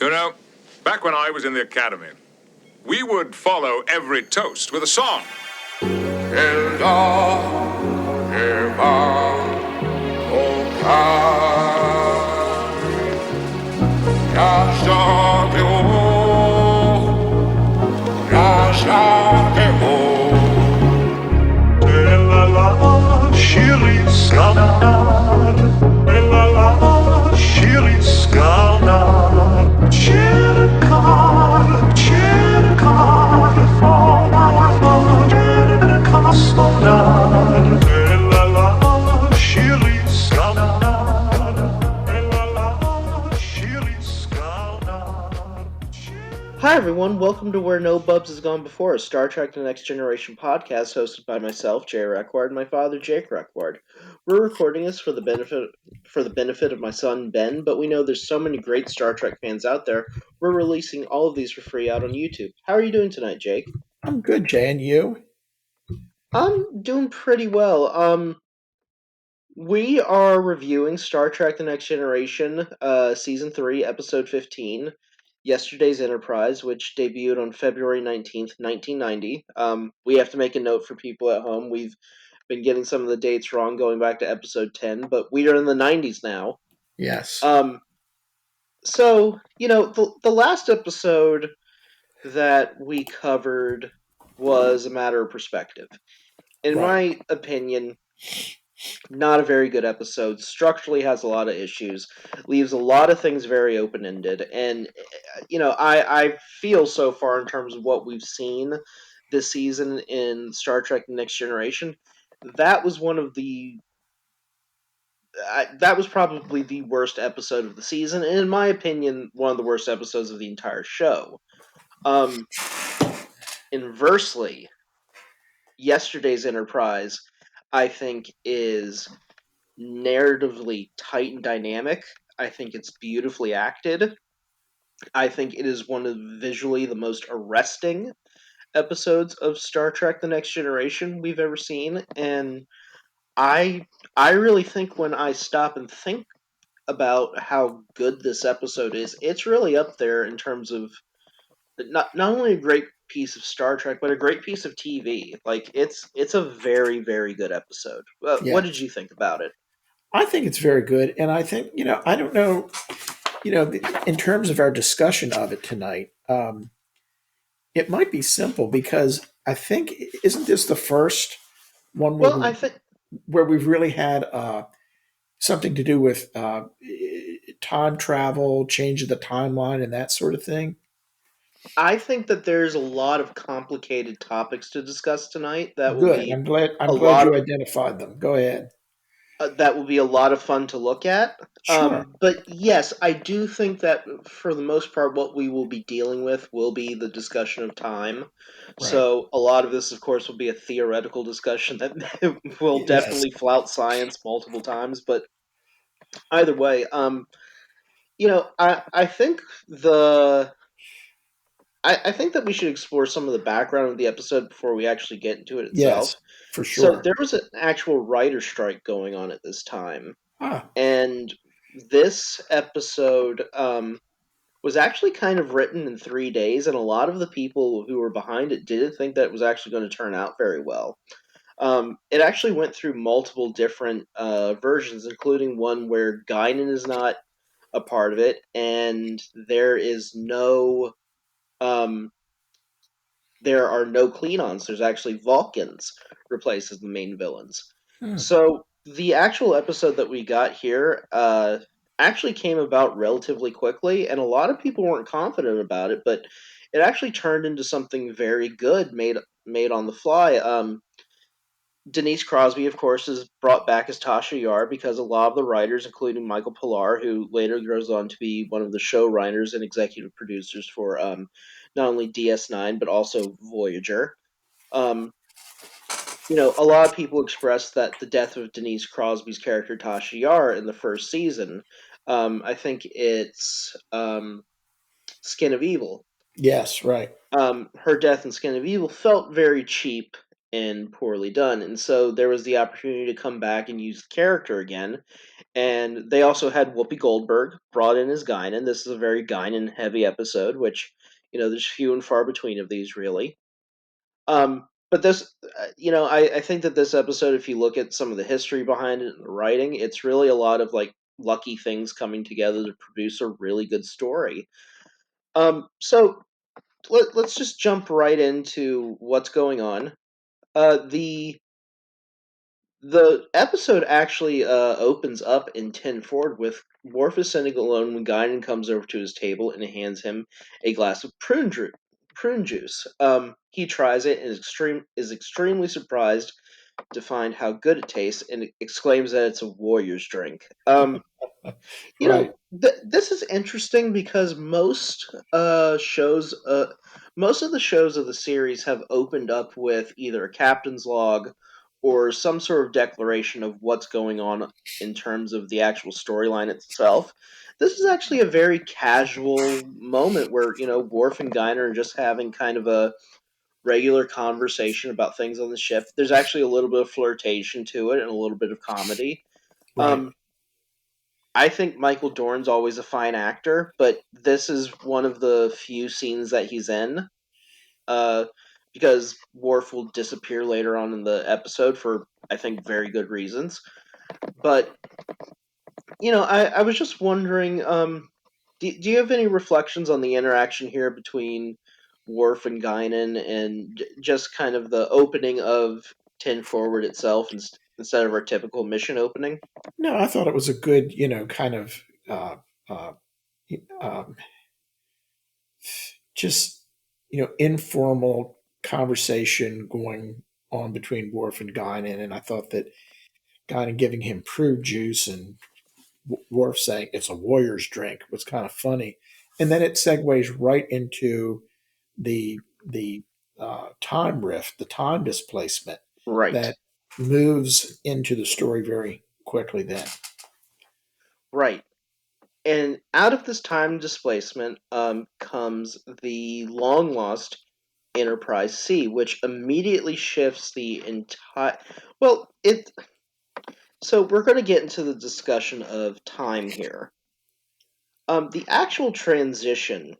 You know, back when I was in the academy, we would follow every toast with a song. Hi everyone, welcome to Where No Bubs Has Gone Before, a Star Trek The Next Generation podcast hosted by myself, Jay Reckward, and my father, Jake Reckward. We're recording this for the benefit of my son, Ben, but we know there's so many great Star Trek fans out there, we're releasing all of these for free out on YouTube. How are you doing tonight, Jake? I'm good, Jay, and you? I'm doing pretty well. We are reviewing Star Trek The Next Generation, Season 3, Episode 15, Yesterday's Enterprise, which debuted on February 19th, 1990. We have to make a note for people at home. We've been getting some of the dates wrong going back to Episode 10, but we are in the 90s now. Yes. So, the last episode that we covered was a matter of perspective. In Right. my opinion, not a very good episode. Structurally has a lot of issues, leaves a lot of things very open-ended, and I feel so far in terms of what we've seen this season in Star Trek: The Next Generation, that was that was probably the worst episode of the season, and in my opinion, one of the worst episodes of the entire show. Inversely, yesterday's Enterprise, I think, is narratively tight and dynamic. I think it's beautifully acted. I think it is one of visually the most arresting episodes of Star Trek: The Next Generation we've ever seen, and I I really think when I stop and think about how good this episode is, it's really up there in terms of not only a great piece of Star Trek, but a great piece of TV. Like it's a very very good episode. What did Yes. you think about it? I think it's very good, and I think I don't know, in terms of our discussion of it tonight, it might be simple because I think isn't this the first one Well, I think where we've really had something to do with time travel, change of the timeline, and that sort of thing. I think that there's a lot of complicated topics to discuss tonight. That will Good. be I'm glad. a I'm glad lot you of identified them. Go ahead. that will be a lot of fun to look at. Sure. But yes, I do think that for the most part, what we will be dealing with will be the discussion of time. Right. So a lot of this, of course, will be a theoretical discussion that will Yes. definitely flout science multiple times. But either way, I think I think that we should explore some of the background of the episode before we actually get into it itself. Yes. For So sure. there was an actual writer strike going on at this time, Ah. and this episode was actually kind of written in 3 days, and a lot of the people who were behind it didn't think that it was actually going to turn out very well. It actually went through multiple different versions, including one where Guinan is not a part of it, and um, there are no Klingons. There's actually Vulcans replaced as the main villains. Hmm. So the actual episode that we got here actually came about relatively quickly, and a lot of people weren't confident about it, but it actually turned into something very good, made on the fly. Denise Crosby, of course, is brought back as Tasha Yar because a lot of the writers, including Michael Pilar, who later goes on to be one of the showrunners and executive producers for not only DS9 but also Voyager. Um, a lot of people expressed that the death of Denise Crosby's character Tasha Yar in the first season, I think it's Skin of Evil. Yes. Right. Her death in Skin of Evil felt very cheap, and poorly done. And so there was the opportunity to come back and use the character again. And they also had Whoopi Goldberg brought in as Guinan. This is a very Guinan heavy episode, which, there's few and far between of these, really. But this, I think that this episode, if you look at some of the history behind it and the writing, it's really a lot of like lucky things coming together to produce a really good story. So let's just jump right into what's going on. The episode actually opens up in 10 forward with Worf is sitting alone when Guinan comes over to his table and hands him a glass of prune juice. He tries it and is extremely surprised to find how good it tastes and exclaims that it's a warrior's drink. Right. This is interesting because most of the shows of the series have opened up with either a captain's log or some sort of declaration of what's going on in terms of the actual storyline itself. This is actually a very casual moment where, Worf and Guinan are just having kind of a regular conversation about things on the ship. There's actually a little bit of flirtation to it and a little bit of comedy. Right. I think Michael Dorn's always a fine actor, but this is one of the few scenes that he's in, uh, because Worf will disappear later on in the episode for, I think, very good reasons. But, I was just wondering, do you have any reflections on the interaction here between Worf and Guinan and just kind of the opening of 10 Forward itself instead of our typical mission opening? No, I thought it was a good, kind of uh, uh, um, just informal conversation going on between Worf and Guinan, and I thought that Guinan giving him prune juice and Worf saying it's a warrior's drink was kind of funny, and then it segues right into the time rift, the time displacement Right. that moves into the story very quickly. Then, Right. And out of this time displacement comes the long lost Enterprise C, which immediately shifts the entire. Well, it. So we're going to get into the discussion of time here. The actual transition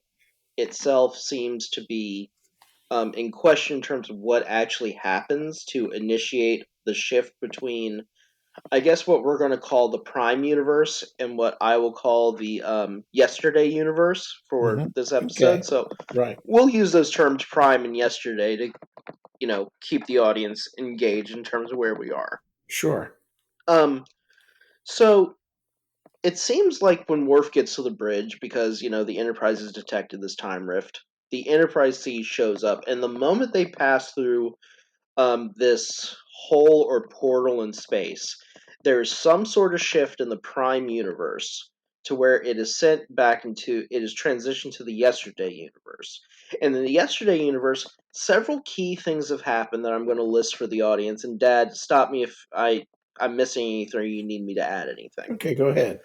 itself seems to be in question in terms of what actually happens to initiate the shift between, I guess, what we're going to call the Prime Universe and what I will call the Yesterday Universe for mm-hmm. this episode. Okay, So right, we'll use those terms Prime and Yesterday to, keep the audience engaged in terms of where we are. sure, Um, so it seems like when Worf gets to the bridge, because, the Enterprise has detected this time rift, the Enterprise C shows up, and the moment they pass through this hole or portal in space, there's some sort of shift in the Prime universe to where it is transitioned to the Yesterday universe. And in the Yesterday universe, several key things have happened that I'm going to list for the audience. And Dad, stop me if I'm missing anything or you need me to add anything. okay, go ahead.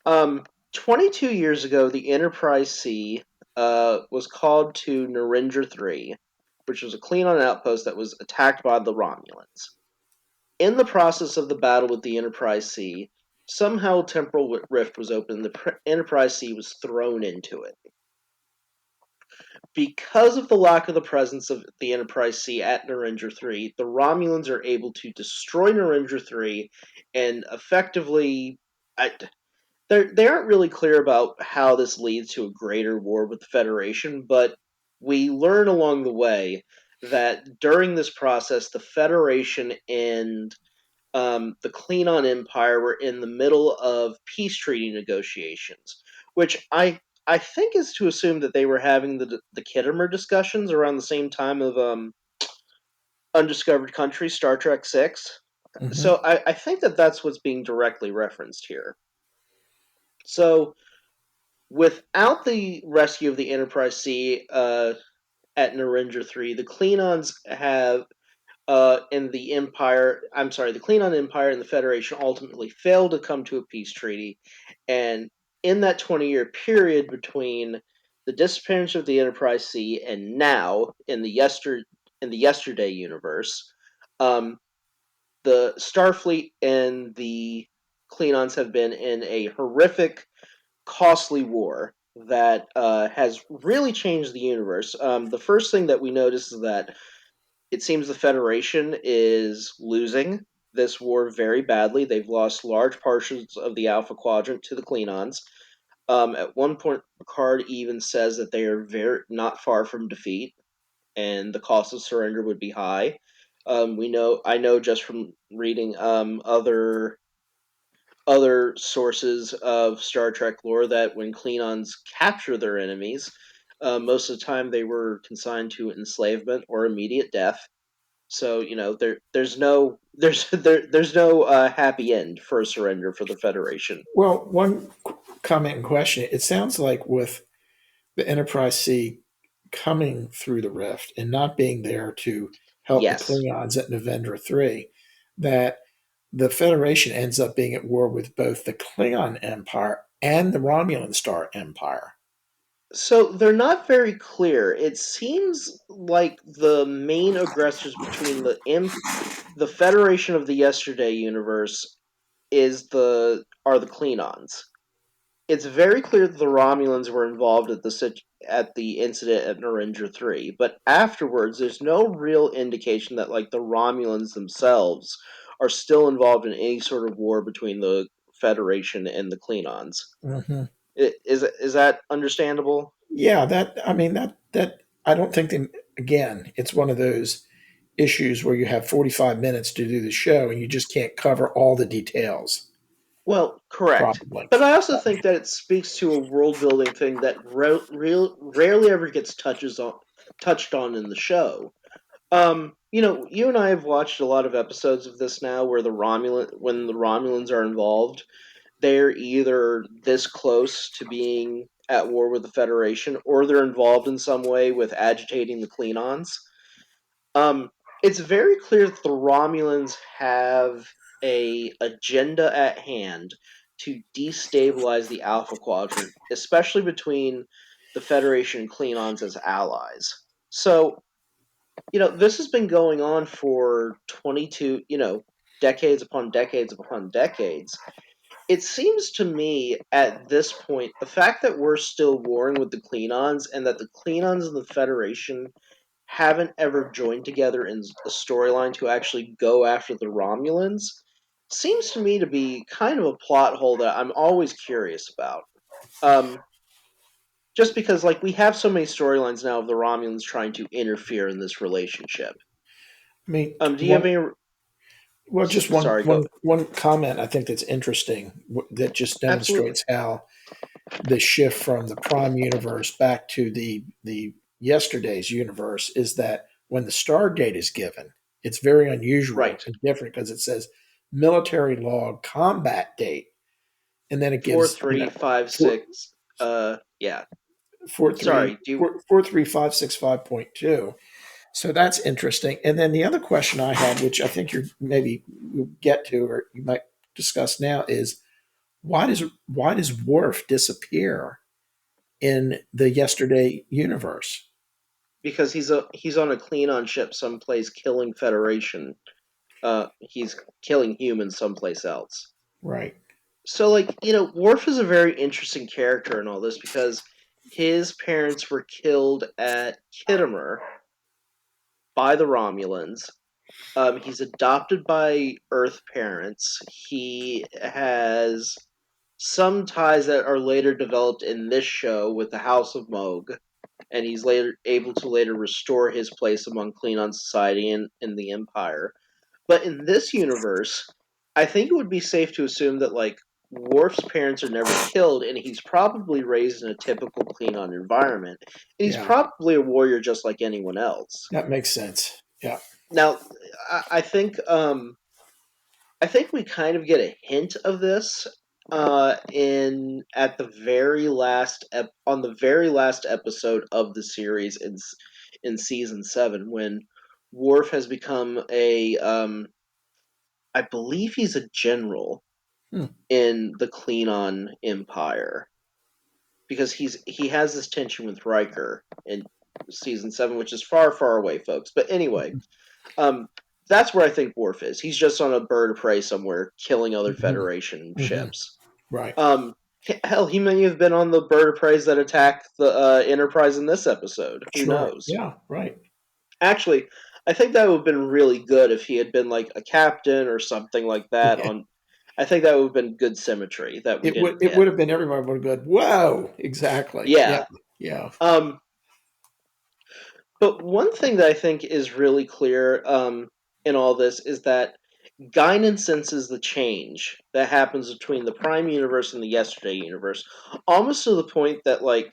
Um, 22 years ago, the Enterprise C was called to Narendra 3, which was a Klingon outpost that was attacked by the Romulans. In the process of the battle with the Enterprise C, somehow a temporal rift was opened and the Enterprise C was thrown into it. Because of the lack of the presence of the Enterprise C at Narendra 3, the Romulans are able to destroy Narendra 3 and effectively. They aren't really clear about how this leads to a greater war with the Federation, but we learn along the way that during this process, the Federation and the Klingon Empire were in the middle of peace treaty negotiations, which I think is to assume that they were having the Kittimer discussions around the same time of Undiscovered Country, Star Trek Six. Hmm. So I think that that's what's being directly referenced here. So without the rescue of the Enterprise C at Narendra 3, the Klingons have and the Empire, the Klingon Empire and the Federation ultimately failed to come to a peace treaty. And in that 20-year period between the disappearance of the Enterprise C and now in the Yesterday universe, Um, the Starfleet and the Klingons have been in a horrific, costly war that has really changed the universe. The first thing that we notice is that it seems the Federation is losing this war very badly. They've lost large portions of the Alpha Quadrant to the Klingons. At one point, Picard even says that they are very not far from defeat, and the cost of surrender would be high. I know just from reading other sources of Star Trek lore that when Klingons capture their enemies, most of the time they were consigned to enslavement or immediate death. So there's no there's no happy end for a surrender for the Federation. Well, one comment and question. It sounds like with the Enterprise C coming through the rift and not being there to help the Yes. Klingons at November 3, that the Federation ends up being at war with both the Klingon Empire and the Romulan Star Empire. So they're not very clear. It seems like the main aggressors between the Federation of the Yesterday universe are the Klingons. It's very clear that the Romulans were involved at the incident at Narendra 3, but afterwards there's no real indication that like the Romulans themselves are still involved in any sort of war between the Federation and the Klingons. Mm-hmm. Is that understandable? Yeah, that I mean that I don't think that, again, it's one of those issues where you have 45 minutes to do the show and you just can't cover all the details, Well, correct. probably. But I also think that it speaks to a world building thing that rarely ever gets touched on in the show. You and I have watched a lot of episodes of this now where when the Romulans are involved, they're either this close to being at war with the Federation or they're involved in some way with agitating the Klingons. Um, it's very clear that the Romulans have a agenda at hand to destabilize the Alpha Quadrant, especially between the Federation and Klingons as allies. So, this has been going on for 22, decades upon decades upon decades. It seems to me at this point, the fact that we're still warring with the Klingons and that the Klingons and the Federation haven't ever joined together in a storyline to actually go after the Romulans seems to me to be kind of a plot hole that I'm always curious about. Um, just because, like, we have so many storylines now of the Romulans trying to interfere in this relationship. I mean, Do you have any? well, just Sorry, go. one comment I think that's interesting that just Absolutely. demonstrates how the shift from the Prime universe back to the yesterday's universe is that when the star date is given, it's very unusual Right. and different because it says military log combat date, and then it Four, gives three, five, four six. Yeah. four three Sorry. Do you, four four three five six 5.2. So that's interesting. And then the other question I had, which I think you'll get to or you might discuss now, is why does Worf disappear in the yesterday universe? because he's on a Klingon ship someplace killing Federation. He's killing humans someplace else. Right. So, like, Worf is a very interesting character in all this because his parents were killed at Kittimer by the Romulans. He's adopted by Earth parents. He has some ties that are later developed in this show with the House of Moog, and he's later able to later restore his place among Klingon society and in the Empire. But in this universe, I think it would be safe to assume that like Worf's parents are never killed, and he's probably raised in a typical Klingon environment. And he's Yeah. probably a warrior just like anyone else. That makes sense. Yeah. Now, I think I think we kind of get a hint of this in at the very last on the very last episode of the series in season 7 when Worf has become a I believe he's a general Hmm. in the Klingon Empire because he has this tension with Riker in season 7, which is far far away, folks. But anyway, um, that's where I think Worf is. He's just on a bird of prey somewhere, killing other Mm-hmm. Federation Mm-hmm. ships. Right. Hell, he may have been on the bird of prey that attacked the Enterprise in this episode. Who Sure. knows? Yeah. Right. Actually, I think that would have been really good if he had been like a captain or something like that. I think that would have been good symmetry that we didn't It get. would have been everyone would have gone, whoa, exactly. Yeah. Yeah. Yeah. But one thing that I think is really clear in all this is that Guinan senses the change that happens between the Prime universe and the Yesterday universe, almost to the point that like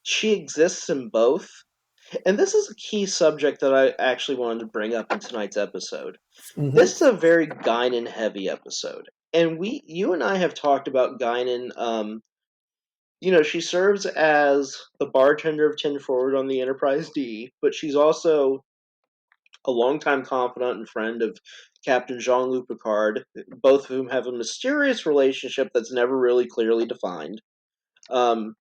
she exists in both. And this is a key subject that I actually wanted to bring up in tonight's episode. Mm-hmm. This is a very Guinan heavy episode. And you and I have talked about Guinan. She serves as the bartender of 10 Forward on the Enterprise D, but she's also a longtime confidant and friend of Captain Jean-Luc Picard, both of whom have a mysterious relationship that's never really clearly defined. Um,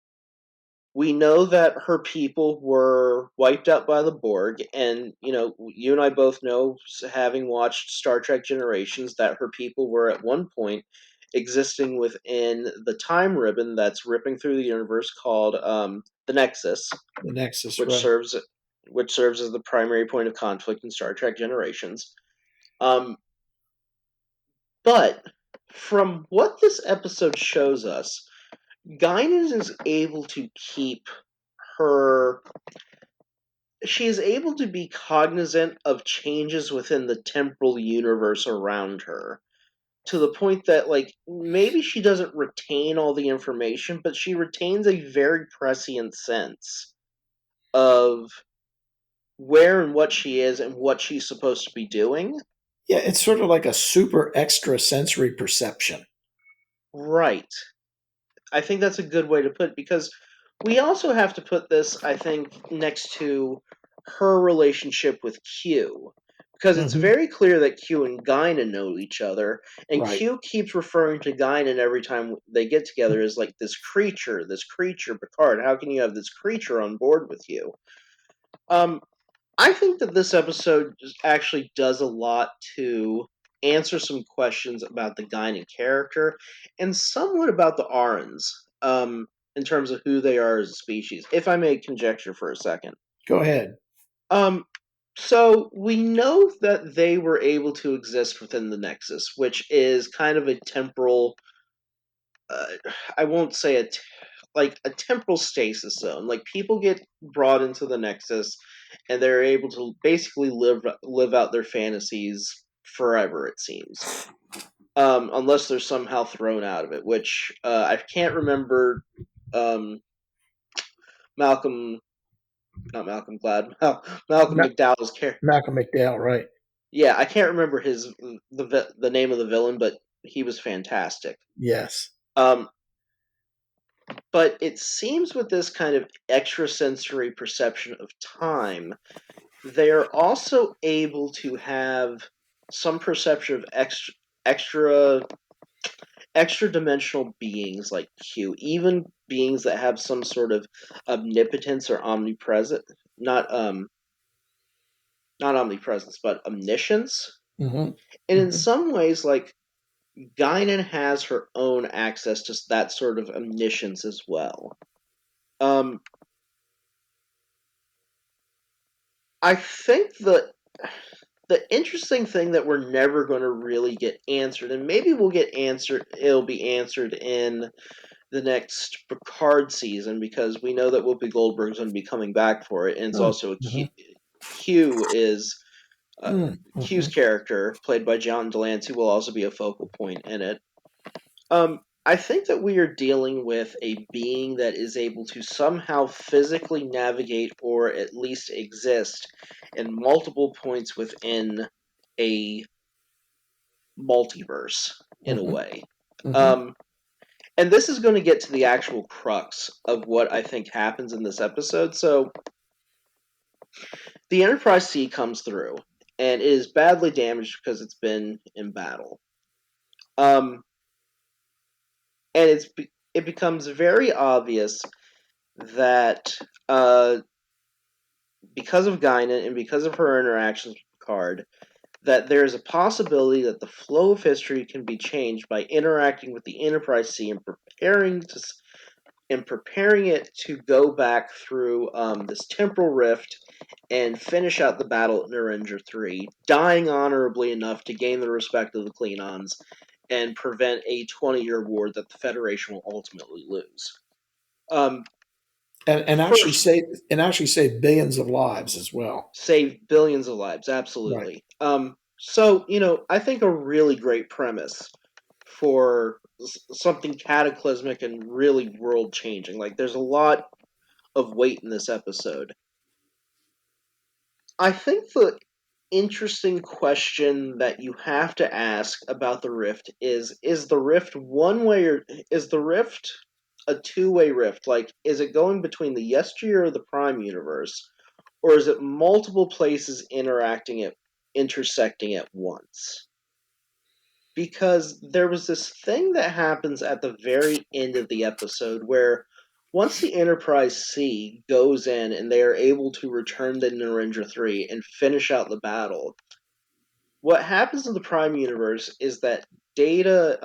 we know that her people were wiped out by the Borg, and you and I both know, having watched Star Trek Generations, that her people were at one point existing within the time ribbon that's ripping through the universe called the Nexus, The Nexus, which right. serves which serves as the primary point of conflict in Star Trek Generations. Um, but from what this episode shows us, Guinan is able to keep her. She is able to be cognizant of changes within the temporal universe around her, to the point that, like, maybe she doesn't retain all the information, but she retains a very prescient sense of where and what she is and what she's supposed to be doing. Yeah, it's sort of like a super extra sensory perception. Right. I think that's a good way to put it, because we also have to put this, I think, next to her relationship with Q. Because it's Mm-hmm. very clear that Q and Guinan know each other, and Right. Q keeps referring to Guinan every time they get together as like this creature, Picard. How can you have this creature on board with you? I think that this episode actually does a lot to answer some questions about the Guinan character and somewhat about the Arans, in terms of who they are as a species, if I may conjecture for a second. Go ahead. Um, so we know that they were able to exist within the Nexus, which is kind of a temporal. Uh, I won't say it like a temporal stasis zone. Like, people get brought into the Nexus, and they're able to basically live out their fantasies forever. It seems, unless they're somehow thrown out of it. Which I can't remember. Um, Malcolm, not Malcolm Glad, Malcolm Ma- McDowell's character. Malcolm McDowell, right. Yeah, I can't remember the name of the villain, but he was fantastic. Yes. Um, but it seems with this kind of extrasensory perception of time, they're also able to have some perception of extra extra dimensional beings like Q, even beings that have some sort of omnipotence or omnipresent, not not omnipresence, but omniscience. Mm-hmm. And in Mm-hmm. some ways, like, Guinan has her own access to that sort of omniscience as well. Um, I think the interesting thing that we're never going to really get answered, and maybe we'll get answered, it'll be answered in the next Picard season, because we know that Whoopi Goldberg's going to be coming back for it, and it's also a Mm-hmm. Q is Q's Mm-hmm. character, played by John Delancey, will also be a focal point in it. I think that we are dealing with a being that is able to somehow physically navigate, or at least exist, in multiple points within a multiverse, in a Mm-hmm. way. Mm-hmm. Um, and this is going to get to the actual crux of what I think happens in this episode. So, the Enterprise C comes through, and it is badly damaged because it's been in battle. Um, and it becomes very obvious that because of Guinan and because of her interactions with Picard that there is a possibility that the flow of history can be changed by interacting with the Enterprise C and preparing it to go back through this temporal rift and finish out the battle at Narendra 3, dying honorably enough to gain the respect of the Klingons and prevent a 20-year war that the Federation will ultimately lose. And First, actually save billions of lives as well. save billions of lives, Right. absolutely. So, I think a really great premise for something cataclysmic and really world changing. Like, there's a lot of weight in this episode. I think the interesting question that you have to ask about the rift is the rift one way, or is the rift a two-way rift? Like, is it going between the yesteryear or the prime universe, or is it multiple places intersecting at once? Because there was this thing that happens at the very end of the episode where once the Enterprise C goes in and they are able to return to Narendra 3 and finish out the battle, what happens in the Prime Universe is that Data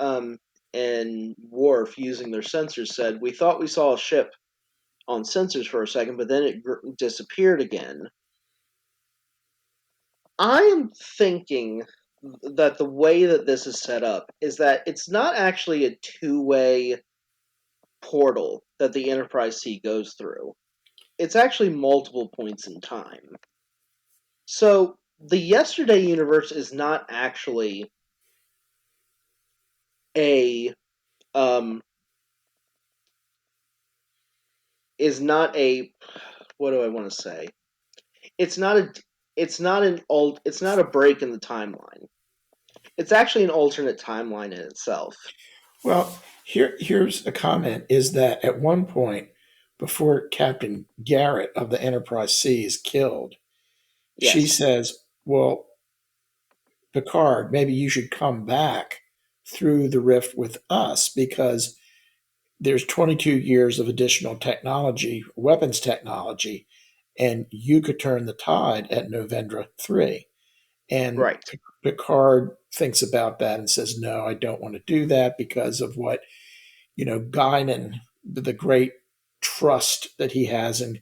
and Worf, using their sensors, said, "We thought we saw a ship on sensors for a second, but then it disappeared again." I am thinking that the way that this is set up is that it's not actually a two-way portal that the Enterprise C goes through. It's actually multiple points in time. So the yesterday universe is not actually a um is not a what do I want to say? It's not a it's not a break in the timeline. It's actually an alternate timeline in itself. Well, here's a comment: is that at one point, before Captain Garrett of the Enterprise C is killed, she Yes. says, "Well, Picard, maybe you should come back through the rift with us because there's 22 years of additional technology, weapons technology, and you could turn the tide at Novendra 3." And Right. Picard thinks about that and says, "No, I don't want to do that because of what, Guinan, the great trust that he has in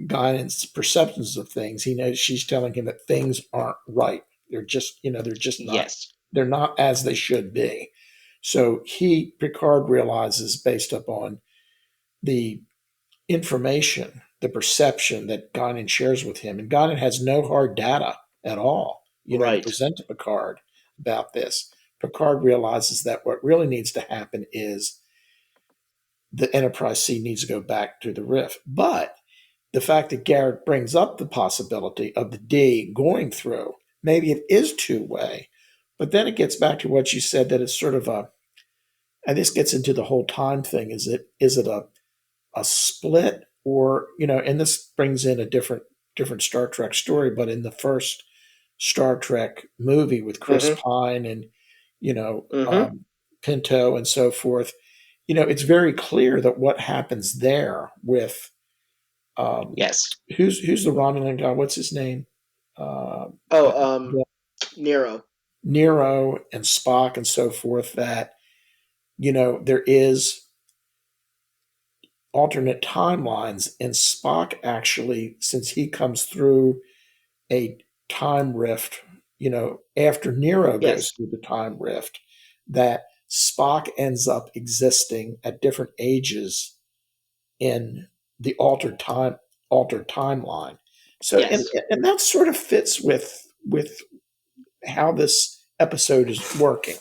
Guinan's perceptions of things. He knows she's telling him that things aren't right. They're just not, Yes. they're not as they should be." So Picard realizes based upon the information, the perception that Guinan shares with him, and Guinan has no hard data at all, to Right. present to Picard about this. Picard realizes that what really needs to happen is the Enterprise C needs to go back to the Rift. But the fact that Garrett brings up the possibility of the D going through, maybe it is two-way, but then it gets back to what you said that it's sort of and this gets into the whole time thing. Is it a split, or and this brings in a different Star Trek story, but in the first Star Trek movie with Chris Mm-hmm. Pine and you know Mm-hmm. um, Pinto and so forth, it's very clear that what happens there with um, Yes. who's the Romulan guy? What's his name? Uh, Oh, uh, Nero. Nero and Spock and so forth. That there is alternate timelines, and Spock actually, since he comes through a time rift, after Nero Yes. goes through the time rift, that Spock ends up existing at different ages in the altered timeline. So and Yes. and that sort of fits with how this episode is working.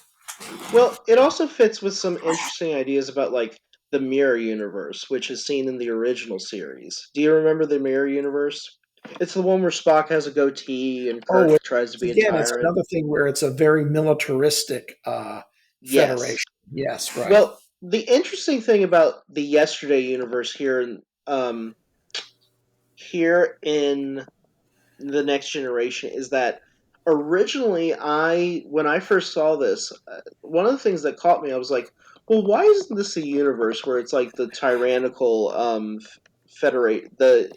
Well, it also fits with some interesting ideas about like the mirror universe, which is seen in the original series. Do you remember the mirror universe? It's the one where Spock has a goatee and Oh, Kirk tries to be a again, it's tyrant. another thing where it's a very militaristic Yes. federation. Yes, right. Well, the interesting thing about the yesterday universe here in the next generation is that originally when I first saw this, one of the things that caught me, I was like, well, why isn't this a universe where it's like the tyrannical federate the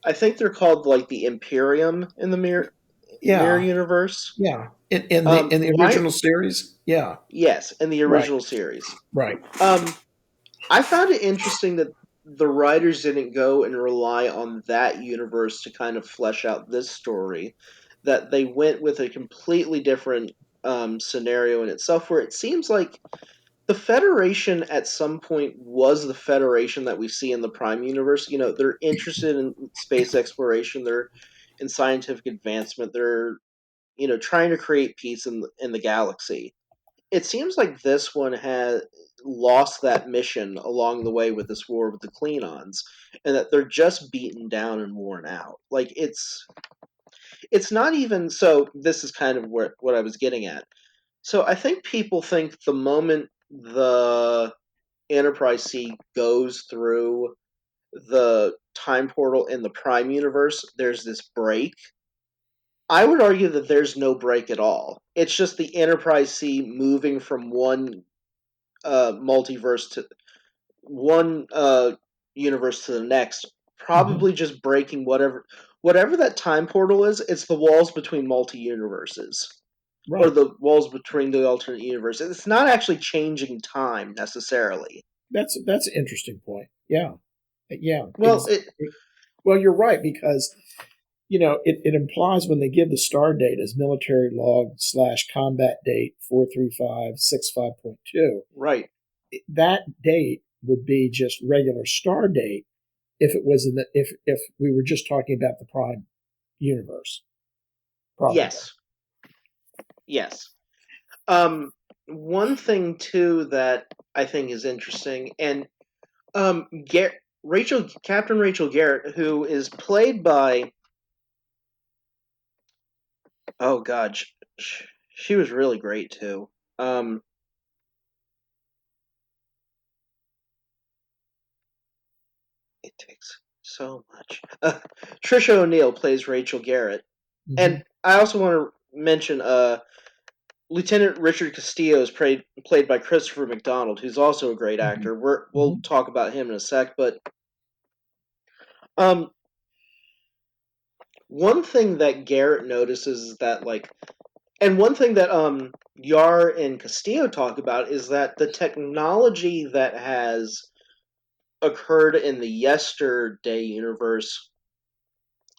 I think they're called like the Imperium in the mirror mirror Yeah, universe. yeah. In the Why? original series, yeah, Yes, in the right, original series. right. I found it interesting that the writers didn't go and rely on that universe to kind of flesh out this story. That they went with a completely different scenario in itself, where it seems like the Federation at some point was the Federation that we see in the Prime universe. You know, they're interested in space exploration. They're in scientific advancement. They're trying to create peace in the galaxy. It seems like this one has lost that mission along the way with this war with the Klingons, and that they're just beaten down and worn out. Like it's not even so. This is kind of what I was getting at. So I think people think the moment the Enterprise C goes through the time portal in the Prime universe, there's this break. I would argue that there's no break at all. It's just the Enterprise C moving from one multiverse to one universe to the next, Hmm. probably just breaking whatever that time portal is. It's the walls between multi universes or Right. the walls between the alternate universes. It's not actually changing time necessarily. That's an interesting point. Yeah, yeah. Well, Well, you're right because it implies when they give the star date as military log / combat date 43565.2, right. that date would be just regular star date if it was in the if we were just talking about the prime universe, probably. Yes. Yes. One thing too that I think is interesting, and Captain Rachel Garrett, who is played by, oh god, she was really great too. Um, it takes so much. Trisha O'Neill plays Rachel Garrett, Hmm. and I also want to mention Lieutenant Richard Castillo is played by Christopher McDonald, who's also a great Hmm. actor. We'll Hmm. talk about him in a sec, but um, one thing that Garrett notices is that and one thing that Yar and Castillo talk about is that the technology that has occurred in the yesterday universe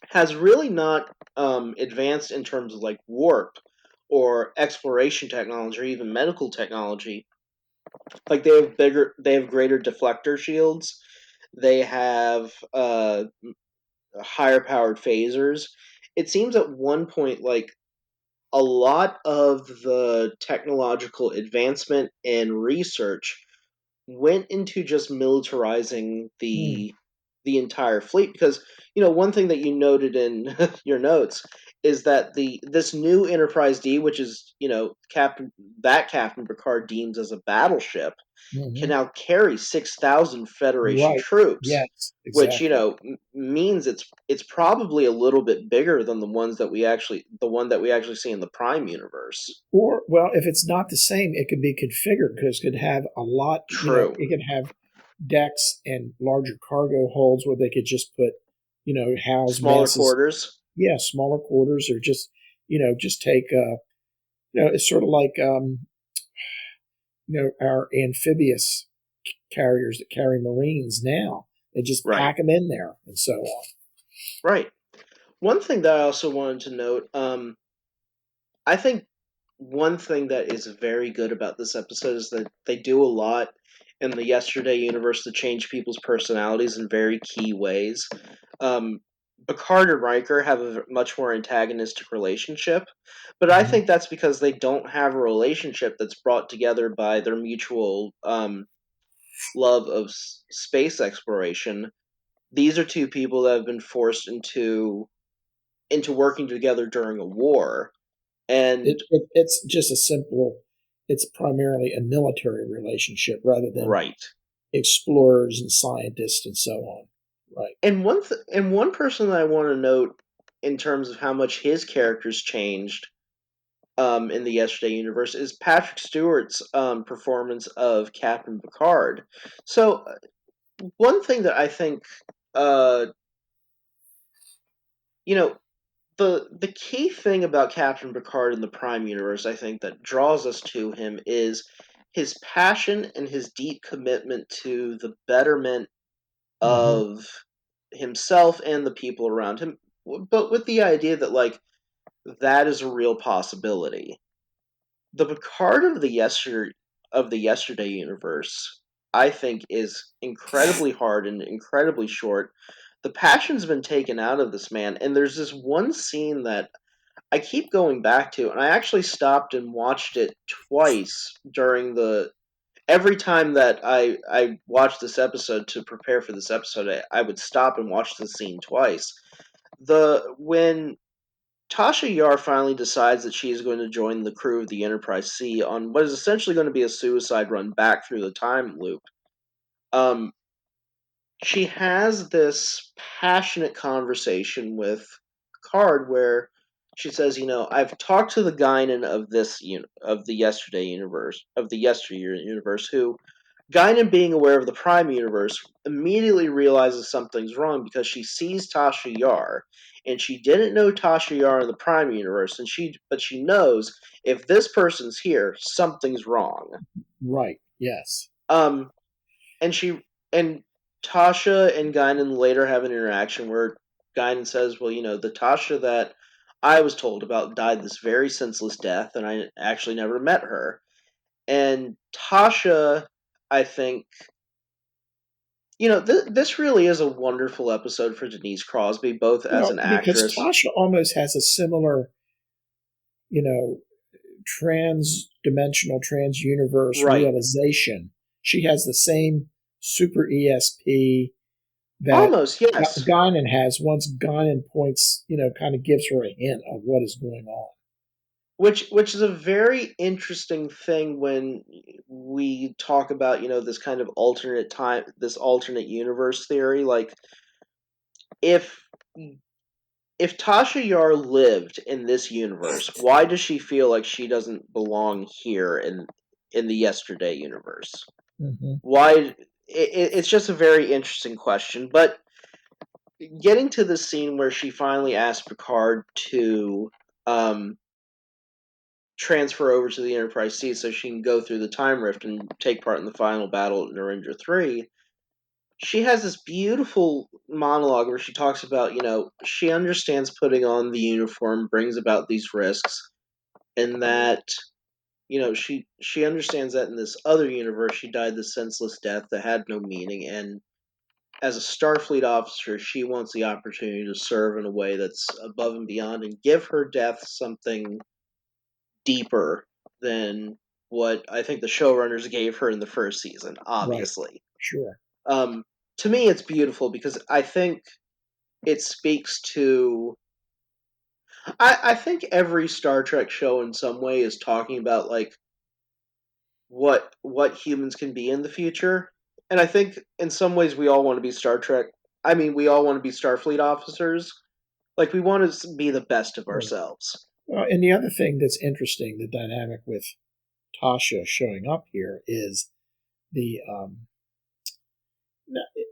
has really not advanced in terms of like warp or exploration technology or even medical technology. Like they have greater deflector shields. They have higher powered phasers. It seems at one point like a lot of the technological advancement and research went into just militarizing Hmm. the entire fleet, because one thing that you noted in your notes is that the this new Enterprise D, which is Captain Picard deems as a battleship, can Hmm. now carry 6,000 Federation Right. troops, Yes. which Exactly. means it's probably a little bit bigger than the one that we actually see in the Prime universe. Or, well, if it's not the same, it could be configured because it could have a lot, True. it could have decks and larger cargo holds where they could just put, house Smaller masses, quarters. yeah, smaller quarters, or just take, it's sort of like, our amphibious carriers that carry Marines now. They just Right. pack them in there and so on. Right. One thing that I also wanted to note, I think one thing that is very good about this episode is that they do a lot in the Yesterday universe to change people's personalities in very key ways. Um, Picard and Riker have a much more antagonistic relationship, but I Mhm. think that's because they don't have a relationship that's brought together by their mutual love of space exploration. These are two people that have been forced into working together during a war, and It's just a simple, it's primarily a military relationship rather than right. explorers and scientists and so on. Right. And one person that I want to note in terms of how much his character's changed in the Yesterday universe is Patrick Stewart's performance of Captain Picard. So one thing that I think, uh, you know, the key thing about Captain Picard in the Prime Universe, I think, that draws us to him is his passion and his deep commitment to the betterment Hmm. of himself and the people around him, but with the idea that that is a real possibility. The Picard of the Yesterday universe, I think, is incredibly hard and incredibly short. The passion's been taken out of this man, and there's this one scene that I keep going back to, and I actually stopped and watched it twice during the every time that I watched this episode to prepare for this episode, I would stop and watch the scene twice. The when Tasha Yar finally decides that she is going to join the crew of the Enterprise C on what is essentially going to be a suicide run back through the time loop. Um, she has this passionate conversation with Card where she says, I've talked to the Guinan of of the Yesterday universe, of the Yesteryear universe, who Guinan, being aware of the Prime universe, immediately realizes something's wrong because she sees Tasha Yar, and she didn't know Tasha Yar in the Prime universe, but she knows if this person's here, something's wrong. Right. Yes. Um, and she and Tasha and Guinan later have an interaction where Guinan says, "Well, the Tasha that I was told about died this very senseless death, and I actually never met her." And Tasha, I think, this really is a wonderful episode for Denise Crosby, both as Well, an because actress. Tasha almost has a similar, you know, trans-dimensional, trans-universe Right. realization. She has the same super ESP that Almost, yes. Guinan has once Guinan points, kind of gives her a hint of what is going on. Which is a very interesting thing when we talk about, this kind of this alternate universe theory. Like, if if Tasha Yar lived in this universe, why does she feel like she doesn't belong here in the Yesterday universe? Hmm. Why? It's just a very interesting question. But getting to the scene where she finally asks Picard to um, transfer over to the Enterprise C so she can go through the time rift and take part in the final battle at Narendra 3, she has this beautiful monologue where she talks about, she understands putting on the uniform brings about these risks, and that, she understands that in this other universe she died the senseless death that had no meaning, and as a Starfleet officer, she wants the opportunity to serve in a way that's above and beyond and give her death something deeper than what I think the showrunners gave her in the first season, Right. obviously. Sure. Um, to me, it's beautiful because I think it speaks to. I think every Star Trek show in some way is talking about what humans can be in the future, and I think in some ways we all want to be Star Trek. I mean, we all want to be Starfleet officers. Like, we want to be the best of Sure. ourselves. And the other thing that's interesting, the dynamic with Tasha showing up here is the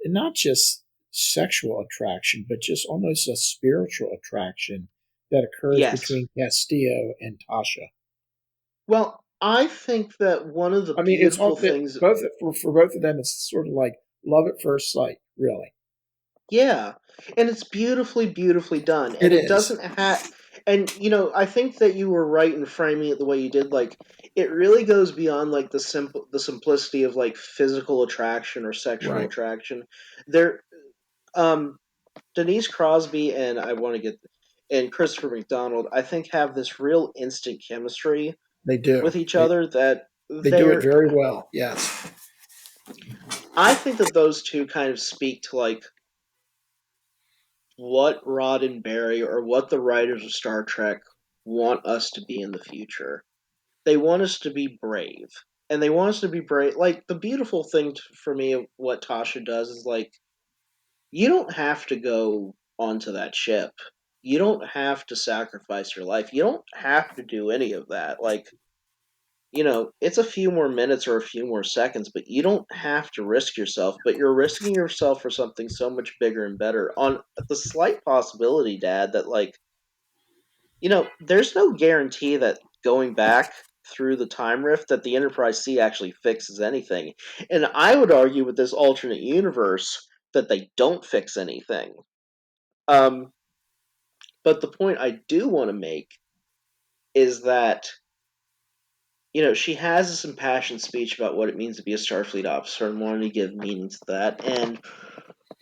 not just sexual attraction, but just almost a spiritual attraction that occurs Yes. between Castillo and Tasha. Well, I think that one of the I mean, it's beautiful all that things. both for both of them. It's sort of like love at first sight, really. Yeah, and it's beautifully, beautifully done, It and it is. doesn't have. And I think that you were right in framing it the way you did. Like, it really goes beyond the simplicity of physical attraction or sexual Right. attraction. There, um, Denise Crosby and Christopher McDonald, I think, have this real instant chemistry They do. with each other that They do it they're. very well. Yes. I think that those two kind of speak to what Roddenberry or what the writers of Star Trek want us to be in the future. They want us to be brave. And they want us to be brave. Like, the beautiful thing for me of what Tasha does is, you don't have to go onto that ship. You don't have to sacrifice your life. You don't have to do any of that. It's a few more minutes or a few more seconds, but you don't have to risk yourself. But you're risking yourself for something so much bigger and better. On the slight possibility, Dad, that there's no guarantee that going back through the time rift that the Enterprise C actually fixes anything. And I would argue with this alternate universe that they don't fix anything. Um, but the point I do want to make is that, she has this impassioned speech about what it means to be a Starfleet officer and wanting to give meaning to that. And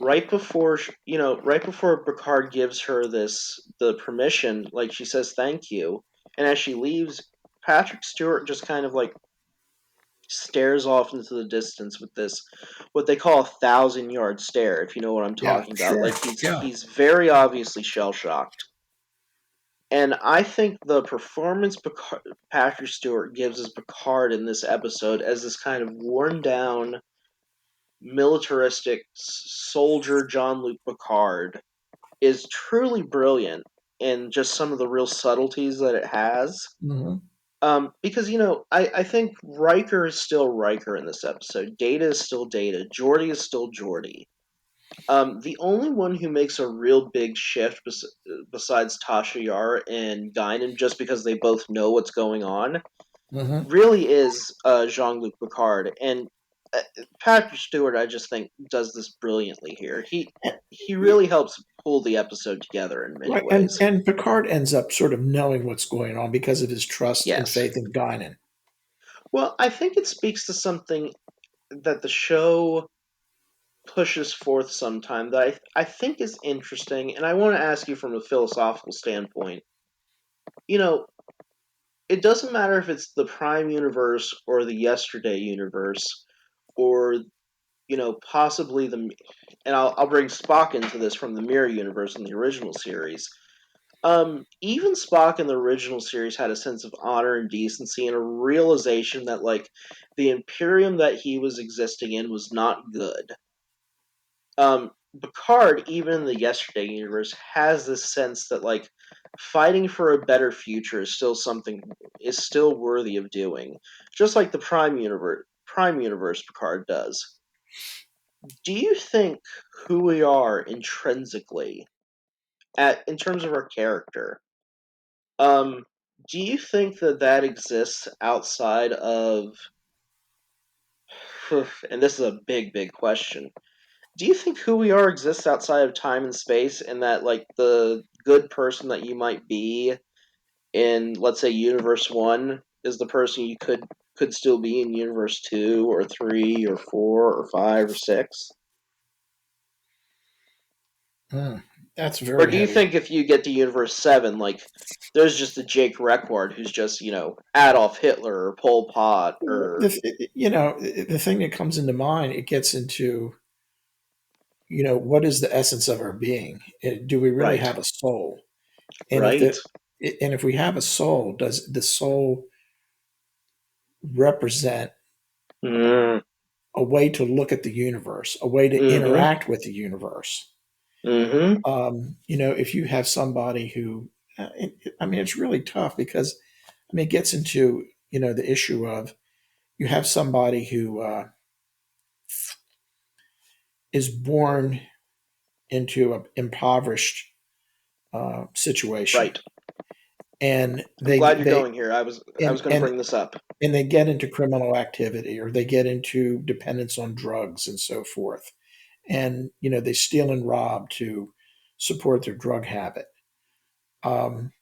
right before Picard gives her the permission, like she says thank you, and as she leaves, Patrick Stewart just kind of like stares off into the distance with this, what they call a 1,000-yard stare, if you know what I'm Yeah, talking about. sure. Like Yeah. he's very obviously shell shocked, and I think the performance Patrick Stewart gives as Picard in this episode, as this kind of worn down, militaristic soldier Jean-Luc Picard, is truly brilliant in just some of the real subtleties that it has. Hmm. Because I think Riker is still Riker in this episode. Data is still Data. Geordi is still Geordi. The only one who makes a real big shift besides Tasha Yar and Guinan, just because they both know what's going on, Hmm. really is Jean-Luc Picard. And uh, Patrick Stewart, I just think, does this brilliantly here. He really helps pull the episode together in many Right, and ways. and Picard ends up sort of knowing what's going on because of his trust and Yes. faith in Guinan. Well, I think it speaks to something that the show pushes forth sometime that I think is interesting, and I want to ask you from a philosophical standpoint. You know, it doesn't matter if it's the Prime universe or the Yesterday universe, or possibly and I'll bring Spock into this from the Mirror universe in the original series. Even Spock in the original series had a sense of honor and decency and a realization that like the Imperium that he was existing in was not good. Picard, even in the Yesterday universe, has this sense that like fighting for a better future is still worthy of doing, just like the Prime universe Picard does. Do you think who we are intrinsically, in terms of our character, um, do you think that exists outside of? And this is a big, big question. Do you think who we are exists outside of time and space, and that like the good person that you might be in, let's say, universe 1 is the person you could still be in universe 2 or 3 or 4 or 5 or 6? Hmm, that's Or very do you heavy. think if you get to universe 7, like there's just a Jake Requard who's just, Adolf Hitler or Pol Pot or The thing that comes into mind, it gets into, what is the essence of our being? Do we really right, have a soul? And right. if we have a soul, does the soul represent Mm, a way to look at the universe, a way to mm-hmm. interact with the universe? Mm-hmm. If you have somebody who, I mean, it's really tough because, I mean, it gets into, the issue of you have somebody who is born into an impoverished situation, Right. and I'm glad you're going here. I was and going to and bring this up. and they get into criminal activity, or they get into dependence on drugs and so forth, and they steal and rob to support their drug habit. Um,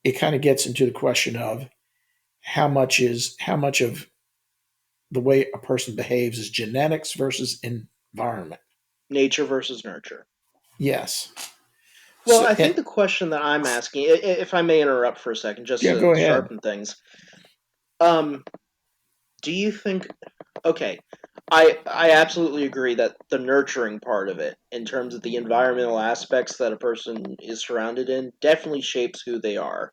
it kind of gets into the question of how much of the way a person behaves is genetics versus environment. Nature versus nurture. Yes. Well, So, I think the question that I'm asking, if I may interrupt for a second, just yeah, to go ahead. sharpen things, um, do you think? Okay, I absolutely agree that the nurturing part of it, in terms of the environmental aspects that a person is surrounded in, definitely shapes who they are.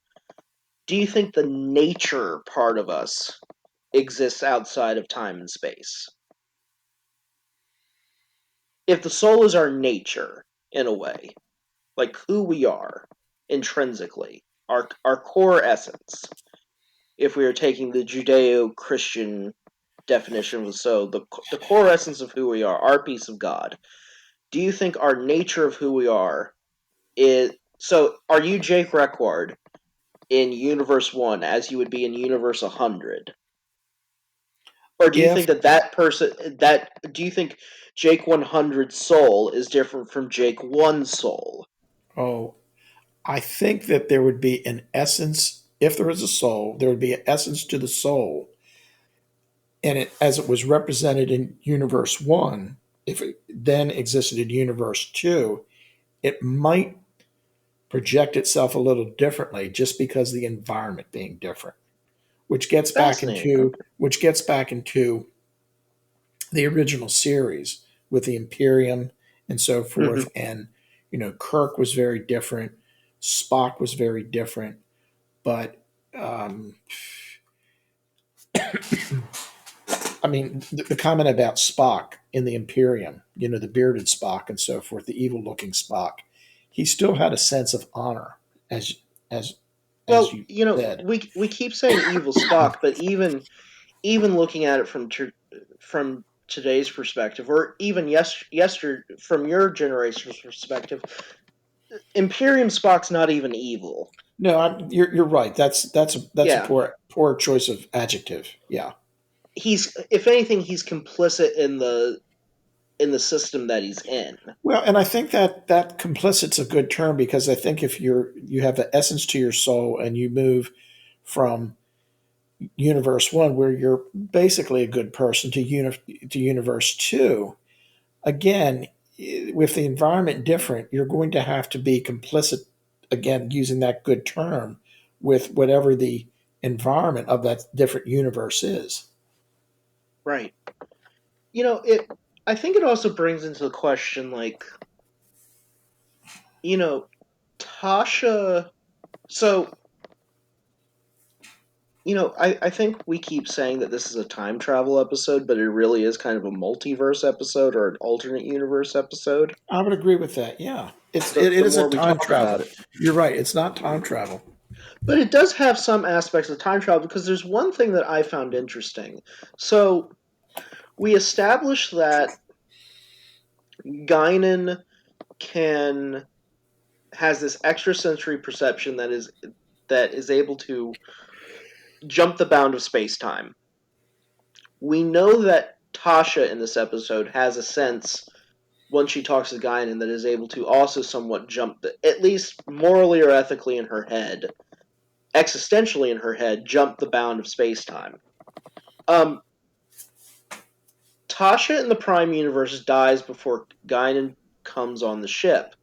Do you think the nature part of us exists outside of time and space? If the soul is our nature, in a way, like who we are intrinsically, our core essence. If we are taking the Judeo-Christian definition of the soul, the core essence of who we are, our piece of God. Do you think our nature of who we are is? So, are you Jake Reckward in Universe 1 as you would be in Universe 100? Or do you If think that person that do you think Jake 100's soul is different from Jake 1's soul? oh, I think that there would be an essence. If there is a soul, there would be an essence to the soul, and as it was represented in Universe One, if it then existed in Universe Two, it might project itself a little differently, just because of the environment being different. Fascinating. Okay. Which gets back into the original series with the Imperium and so Mhm. forth. And, Kirk was very different. Spock was very different. But, um, I mean, the comment about Spock in the Imperium, the bearded Spock and so forth, the evil looking Spock, he still had a sense of honor, as, as, as Well, you said. we keep saying evil Spock, but even looking at it from today's perspective, or even from your generation's perspective, Imperium Spock's not even evil. No, you're right. That's a Yeah, poor choice of adjective. Yeah. he's if anything, he's complicit in the system that he's in. Well, and I think that complicit's a good term, because I think if you have the essence to your soul and you move from universe one, where you're basically a good person, to universe two, again, with the environment different, you're going to have to be complicit, again, using that good term, with whatever the environment of that different universe is. Right. It. I think it also brings into the question, like, you know, Tasha. So, I think we keep saying that this is a time travel episode, but it really is kind of a multiverse episode or an alternate universe episode. I would agree with that. Yeah, it The is a more we time talk about travel. it, You're right. It's not time travel. but it does have some aspects of time travel because there's one thing that I found interesting. So we established that Guinan can has this extrasensory perception that is able to jump the bound of space time. We know that Tasha in this episode has a sense once she talks to Guinan that is able to also somewhat jump at least morally or ethically in her head, existentially in her head, jump the bound of space time. Um, Tasha in the Prime Universe dies before Guinan comes on the ship.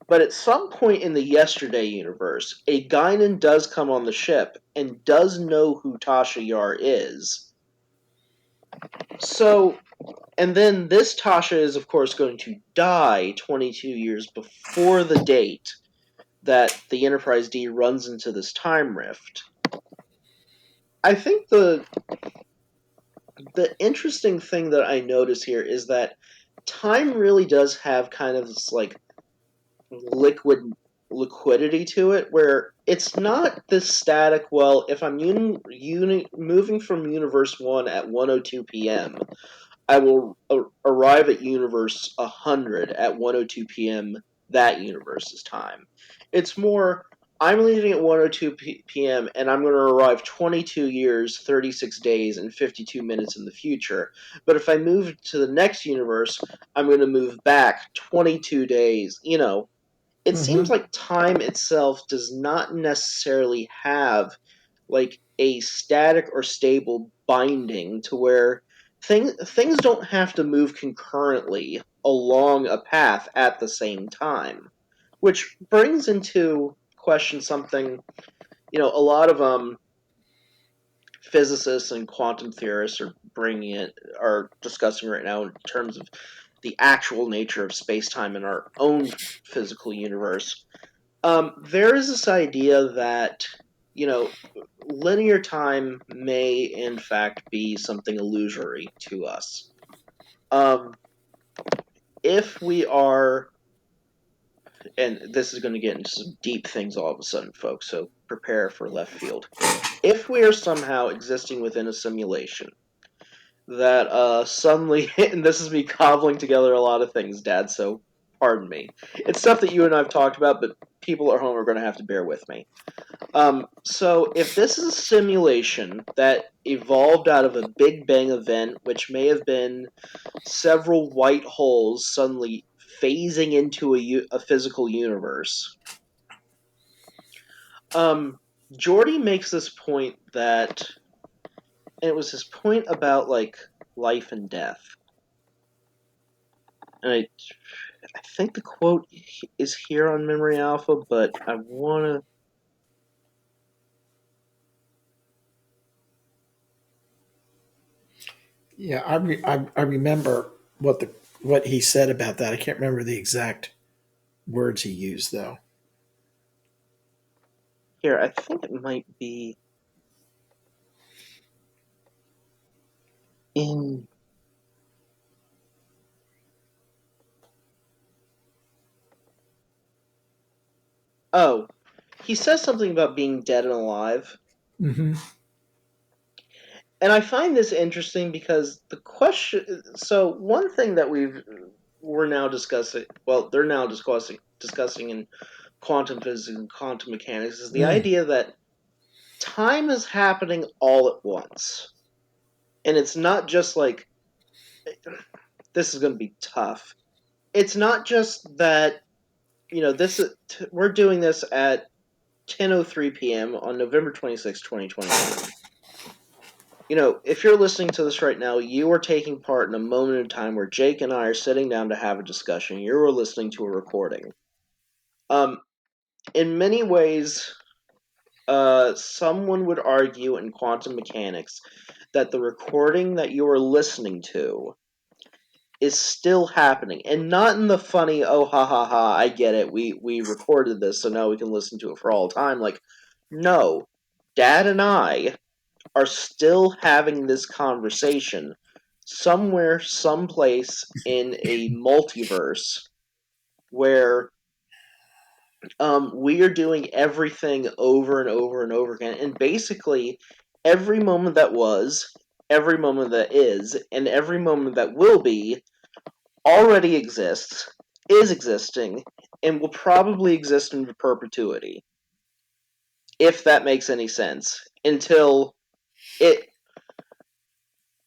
But at some point in the Yesterday universe, a Guinan does come on the ship and does know who Tasha Yar is. So, and then this Tasha is, of course, going to die 22 years before the date that the Enterprise D runs into this time rift. I think the interesting thing that I notice here is that time really does have kind of this like liquidity to it, where it's not this static. Well, if I'm moving from Universe 1 at 1:02 p.m., I will arrive at Universe 100 at 1:02 p.m. that universe's time. It's more, I'm leaving at 1:02 p.m. and I'm going to arrive 22 years, 36 days, and 52 minutes in the future. But if I move to the next universe, I'm going to move back 22 days. It seems Hmm. like time itself does not necessarily have like a static or stable binding to where things don't have to move concurrently along a path at the same time, which brings into question something a lot of physicists and quantum theorists are discussing right now in terms of the actual nature of space-time in our own physical universe. There is this idea that, you know, linear time may, in fact, be something illusory to us. Um, if we are, and this is going to get into some deep things all of a sudden, folks, so prepare for left field. If we are somehow existing within a simulation that suddenly, and this is me cobbling together a lot of things, Dad, so pardon me. It's stuff that you and I have talked about, but people at home are going to have to bear with me. So if this is a simulation that evolved out of a Big Bang event, which may have been several white holes suddenly phasing into a physical universe, Geordi makes this point that, and it was his point about like life and death, and I think the quote is here on Memory Alpha, but I want to. Yeah, I remember what he said about that. I can't remember the exact words he used though. Here, I think it might be in. Oh, he says something about being dead and alive. Mm-hmm. And I find this interesting because the question. So one thing that we're now discussing. Well, they're now discussing in quantum physics and quantum mechanics is the Mm. idea that time is happening all at once, and it's not just like this is going to be tough. It's not just that this we're doing this at 10:03 p.m. on November 26, 2021. If you're listening to this right now, you are taking part in a moment in time where Jake and I are sitting down to have a discussion. You're listening to a recording. Um, in many ways, someone would argue in quantum mechanics that the recording that you are listening to is still happening, and not in the funny, oh ha ha ha, I get it. We recorded this, so now we can listen to it for all time. Like, no, Dad and I are still having this conversation somewhere, someplace in a multiverse where we are doing everything over and over and over again. And basically, every moment that was, every moment that is, and every moment that will be already exists, is existing, and will probably exist in perpetuity. If that makes any sense. Until it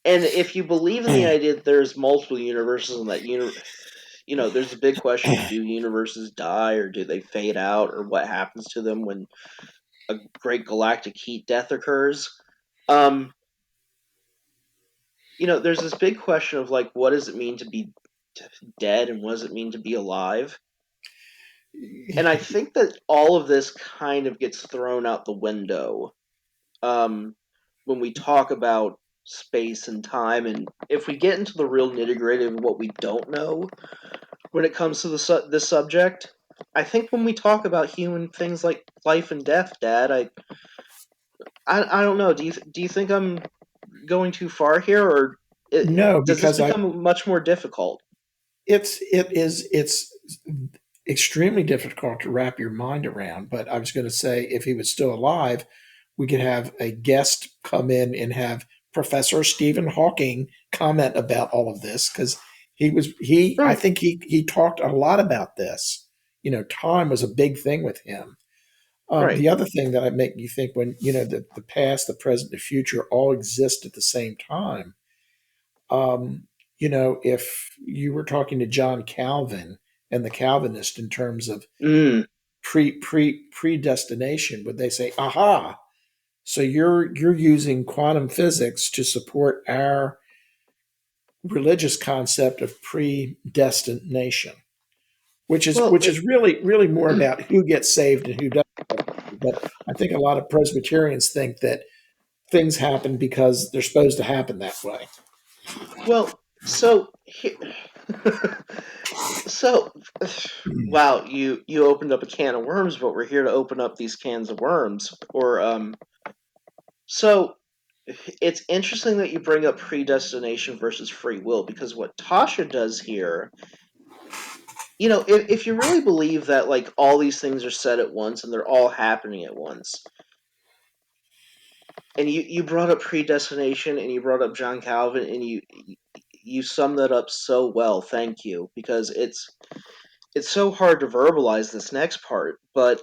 And if you believe in the idea that there's multiple universes and that there's a big question of do universes die or do they fade out or what happens to them when a great galactic heat death occurs. Um, there's this big question of like what does it mean to be dead and what does it mean to be alive? And I think that all of this kind of gets thrown out the window um, when we talk about space and time, and if we get into the real nitty gritty of what we don't know when it comes to this subject, I think when we talk about human things like life and death, Dad, I don't know. Do you think I'm going too far here, or No, does this because I become much more difficult? it's extremely difficult to wrap your mind around. But I was going to say, if he was still alive, we could have a guest come in and have Professor Stephen Hawking comment about all of this because he I Right, think he talked a lot about this. Time was a big thing with him. right. The other thing that I make you think when the past, the present, the future all exist at the same time. Um, if you were talking to John Calvin and the Calvinist in terms of Mm. predestination, would they say, "Aha"? So you're using quantum physics to support our religious concept of predestination, which is Well, which is really more about who gets saved and who doesn't. But I think a lot of Presbyterians think that things happen because they're supposed to happen that way. well. So, so, wow, you opened up a can of worms, but we're here to open up these cans of worms. So it's interesting that you bring up predestination versus free will because what Tasha does here, if you really believe that like all these things are said at once and they're all happening at once, and you brought up predestination and you brought up John Calvin and you summed that up so well. Thank you because it's so hard to verbalize this next part, but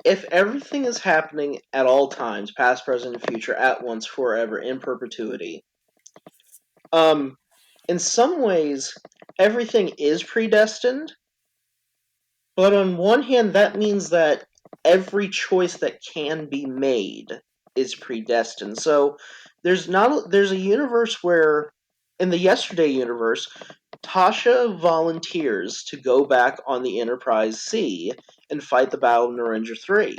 if everything is happening at all times, past, present, and future, at once, forever, in perpetuity, um, in some ways, everything is predestined, but on one hand, that means that every choice that can be made is predestined. So there's a universe where in the Yesterday universe, Tasha volunteers to go back on the Enterprise C and fight the Battle of Narendra 3.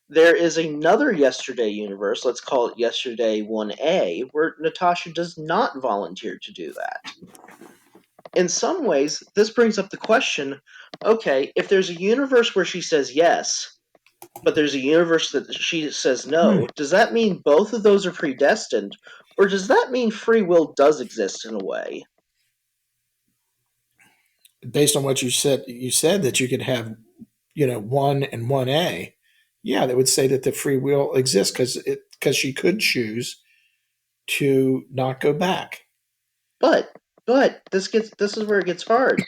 There is another Yesterday universe, let's call it Yesterday 1A, where Natasha does not volunteer to do that. In some ways, this brings up the question, okay, if there's a universe where she says yes, but there's a universe that she says Hmm. no, does that mean both of those are predestined? Or does that mean free will does exist in a way? Based on what you said that you could have, one and one A. Yeah, that would say that the free will exists because she could choose to not go back. But this is where it gets hard.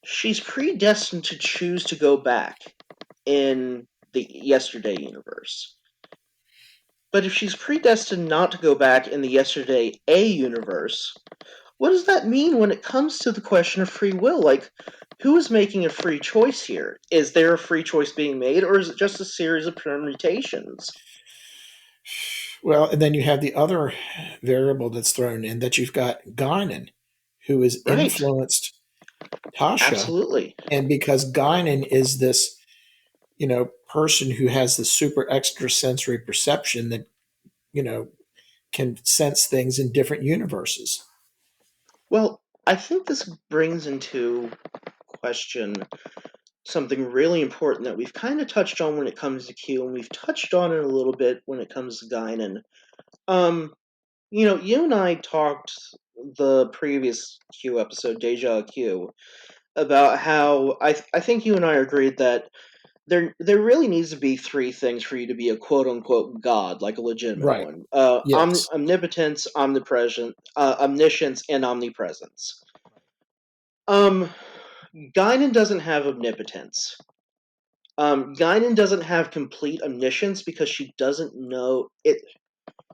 She's predestined to choose to go back in the Yesterday universe. But if she's predestined not to go back in the Yesterday A universe, what does that mean when it comes to the question of free will? Like, who is making a free choice here? Is there a free choice being made, or is it just a series of permutations? Well, and then you have the other variable that's thrown in that you've got Guinan, who has Right. influenced Tasha, Absolutely. and because Guinan is this, person who has the super extrasensory perception that you know can sense things in different universes. Well, I think this brings into question something really important that we've kind of touched on when it comes to Q, and we've touched on it a little bit when it comes to Guinan. Um, you and I talked the previous Q episode, Deja Q, about how I think you and I agreed that there really needs to be three things for you to be a quote unquote god, like a legitimate Right. one. Yes. Omnipotence, omniscience, and omnipresence. Um, Guinan doesn't have omnipotence. Guinan doesn't have complete omniscience because she doesn't know it.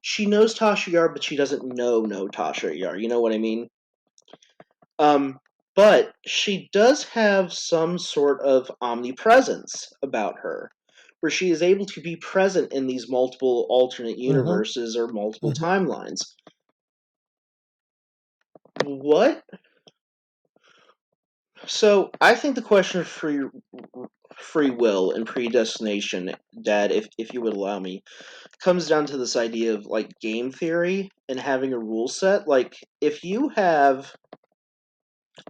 She knows Tasha Yar, but she doesn't know Tasha Yar. You know what I mean? Um, but she does have some sort of omnipresence about her, where she is able to be present in these multiple alternate Hmm. universes or multiple Hmm. timelines. What? So I think the question of free will and predestination, Dad, if you would allow me, comes down to this idea of like game theory and having a rule set. Like if you have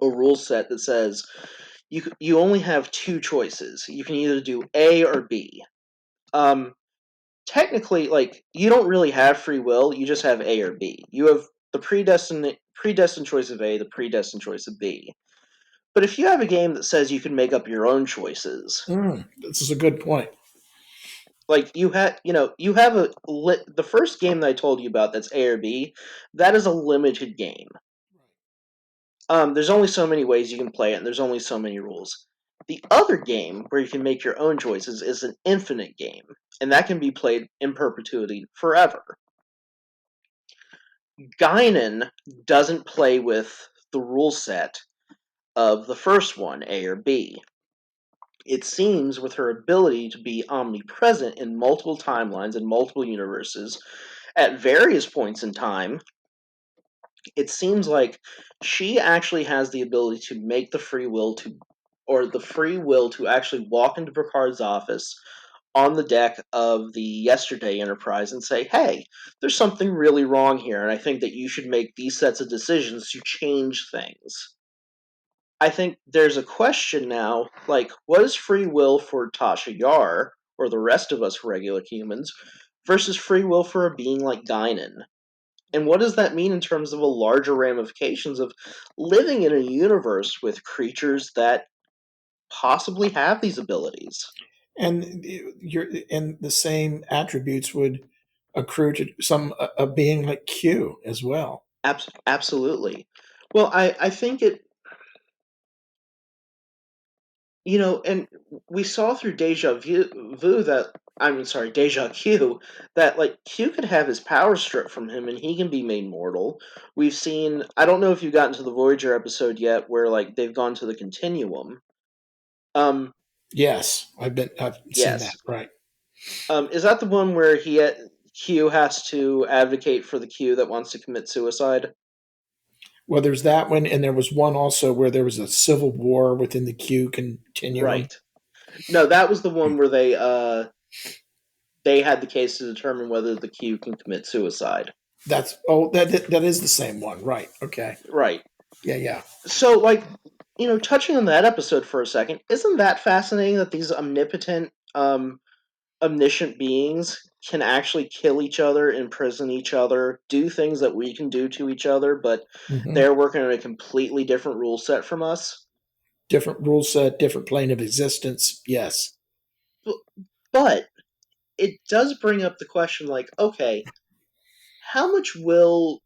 a rule set that says you only have two choices. You can either do A or B. Um, Technically, like you don't really have free will. You just have A or B. You have the predestined choice of A, the predestined choice of B. But if you have a game that says you can make up your own choices, This is a good point. like you have the first game that I told you about that's A or B, that is a limited game. There's only so many ways you can play it, and there's only so many rules. The other game, where you can make your own choices, is an infinite game, and that can be played in perpetuity forever. Guinan doesn't play with the rule set of the first one, A or B. It seems with her ability to be omnipresent in multiple timelines and multiple universes at various points in time, it seems like she actually has the ability to make the free will to or the free will to actually walk into Picard's office on the deck of the Yesterday Enterprise and say, hey, there's something really wrong here, and I think that you should make these sets of decisions to change things. I think there's a question now, like, what is free will for Tasha Yar, or the rest of us regular humans, versus free will for a being like Guinan? And what does that mean in terms of a larger ramifications of living in a universe with creatures that possibly have these abilities? And the same attributes would accrue to some a being like Q as well. Absolutely. Well, I think it. And we saw through Vu that Deja Q, that like Q could have his power stripped from him and he can be made mortal. We've seen. I don't know if you've gotten to the Voyager episode yet, where like they've gone to the continuum. Um, Yes, I've seen that. yes. Right. Is that the one where Q has to advocate for the Q that wants to commit suicide? Well, there's that one, and there was one also where there was a civil war within the Q continuum. Right. No, that was the one where they had the case to determine whether the Q can commit suicide. That is the same one, right? Okay, Right. yeah, yeah. So, like, touching on that episode for a second, isn't that fascinating that these omnipotent, omniscient beings can actually kill each other, imprison each other, do things that we can do to each other, but Hmm. they're working on a completely different rule set from us? Different rule set, different plane of existence. Yes. But it does bring up the question, like, okay, how much will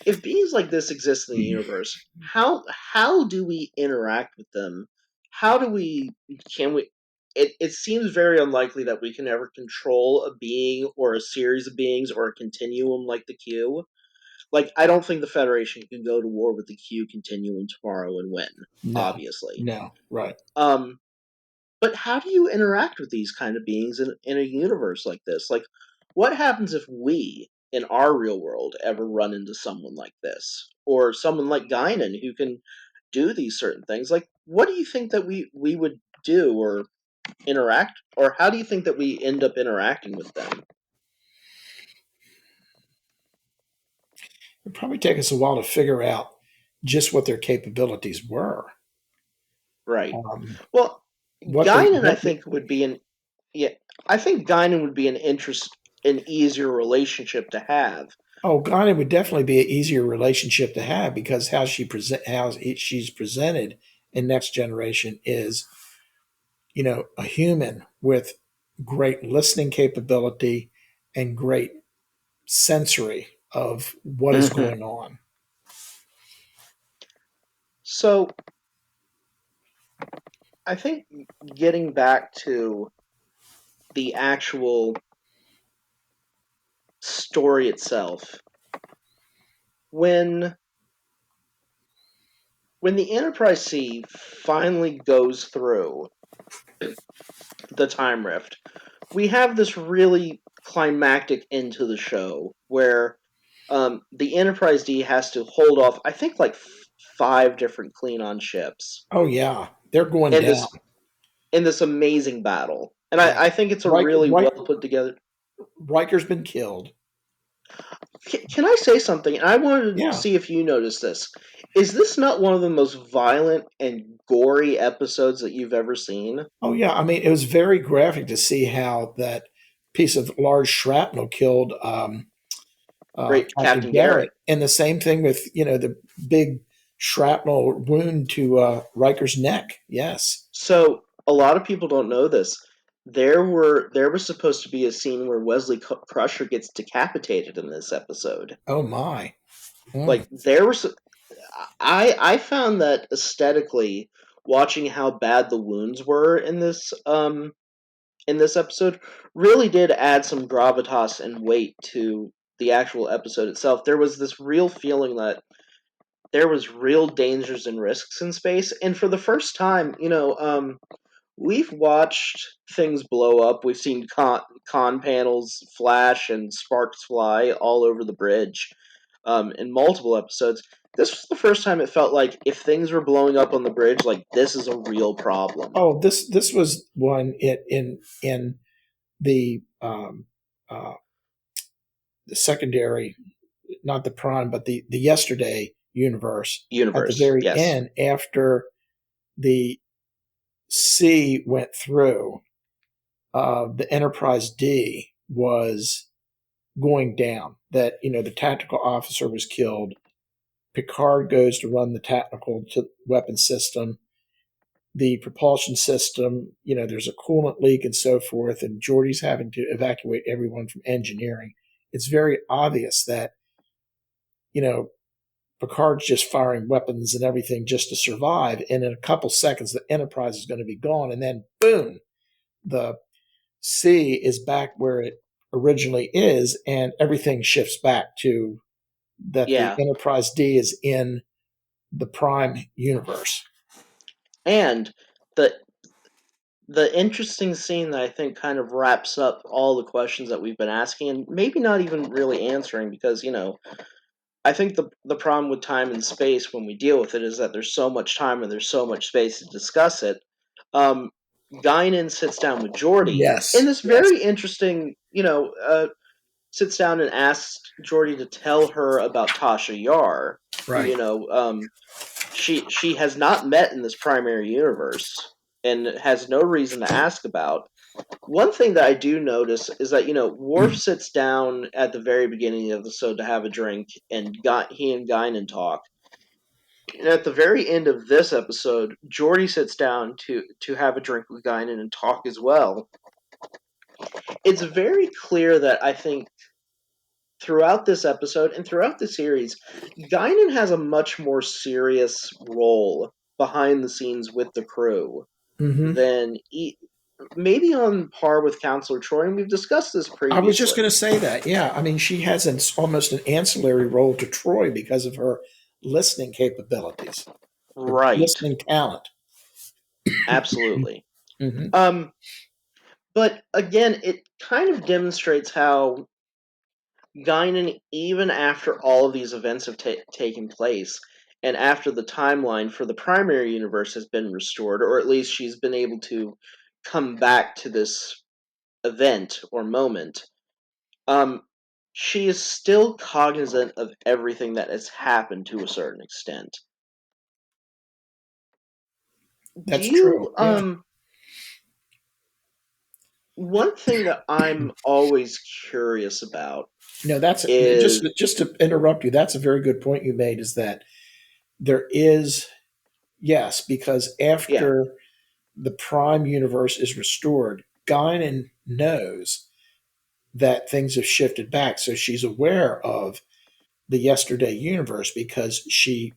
if beings like this exist in the universe, how do we interact with them? How do we can we it seems very unlikely that we can ever control a being or a series of beings or a continuum like the Q. Like I don't think the Federation can go to war with the Q continuum tomorrow and win, No. obviously. No. Right. Um but how do you interact with these kind of beings in a universe like this? Like, what happens if we, in our real world, ever run into someone like this? Or someone like Guinan who can do these certain things? Like, what do you think that we would do or interact? Or how do you think that we end up interacting with them? It'd probably take us a while to figure out just what their capabilities were. Right. Um, Well, what they Guinan, I what they, think, would be an yeah. I think Guinan would be an easier relationship to have. Oh, Ghana would definitely be an easier relationship to have because she's presented in Next Generation is, a human with great listening capability and great sensory of what is Hmm. going on. So I think getting back to the actual story itself, when when the Enterprise C finally goes through the time rift, we have this really climactic end to the show where the Enterprise D has to hold off, I think, like five different Klingon ships Oh yeah, they're going in down. this amazing battle, and Yeah, I think it's a Riker, really well put together. Riker's been killed. Can I say something? And I wanted to Yeah. see if you noticed this. Is this not one of the most violent and gory episodes that you've ever seen? Oh yeah. I mean, it was very graphic to see how that piece of large shrapnel killed Great, Captain Captain Garrett, Garrett. and the same thing with the big shrapnel wound to Riker's neck. Yes. So a lot of people don't know this. There was supposed to be a scene where Crusher gets decapitated in this episode. Oh my. Mm. Like there was, I found that aesthetically, watching how bad the wounds were in this episode really did add some gravitas and weight to the actual episode itself. There was this real feeling that there was real dangers and risks in space, and for the first time, we've watched things blow up. We've seen con panels flash and sparks fly all over the bridge in multiple episodes. This was the first time it felt like if things were blowing up on the bridge, like this is a real problem. Oh, this was one in the uh, the secondary, not the prime, but the yesterday universe. At the Universe, very yes. end, after the C went through, the Enterprise D was going down. That the tactical officer was killed. Picard goes to run the tactical weapon system, the propulsion system. There's a coolant leak and so forth, and Geordi's having to evacuate everyone from engineering. It's very obvious that you know Picard's just firing weapons and everything just to survive. And in a couple seconds, the Enterprise is going to be gone. And then, boom, the C is back where it originally is, and everything shifts back to that the Yeah. Enterprise D is in the Prime universe. And the interesting scene that I think kind of wraps up all the questions that we've been asking, and maybe not even really answering, because, I think the problem with time and space when we deal with it is that there's so much time and there's so much space to discuss it. Um, Guinan sits down with Geordi in Yes. this Yes. very interesting, sits down and asks Geordi to tell her about Tasha Yar, who, Right. she has not met in this primary universe and has no reason to ask about. One thing that I do notice is that, Worf sits down at the very beginning of the episode to have a drink, and he and Guinan talk. And at the very end of this episode, Geordi sits down to have a drink with Guinan and talk as well. It's very clear that I think throughout this episode and throughout the series, Guinan has a much more serious role behind the scenes with the crew Mm-hmm. than maybe on par with Counselor Troy, and we've discussed this I was just previously. going to say that. Yeah. I mean, she has almost an ancillary role to Troy because of her listening capabilities, her Right. listening talent. Absolutely. Mm-hmm. But again, it kind of demonstrates how Guinan, even after all of these events have taken place, and after the timeline for the primary universe has been restored, or at least she's been able to come back to this event or moment, um, she is still cognizant of everything that has happened to a certain extent. Do That's true. you Yeah. One thing that I'm always curious about No, that's is, just to interrupt you. That's a very good point you made. Is that there is yes, because yeah, after the Prime universe is restored, Guinan knows that things have shifted back, so she's aware of the yesterday universe because she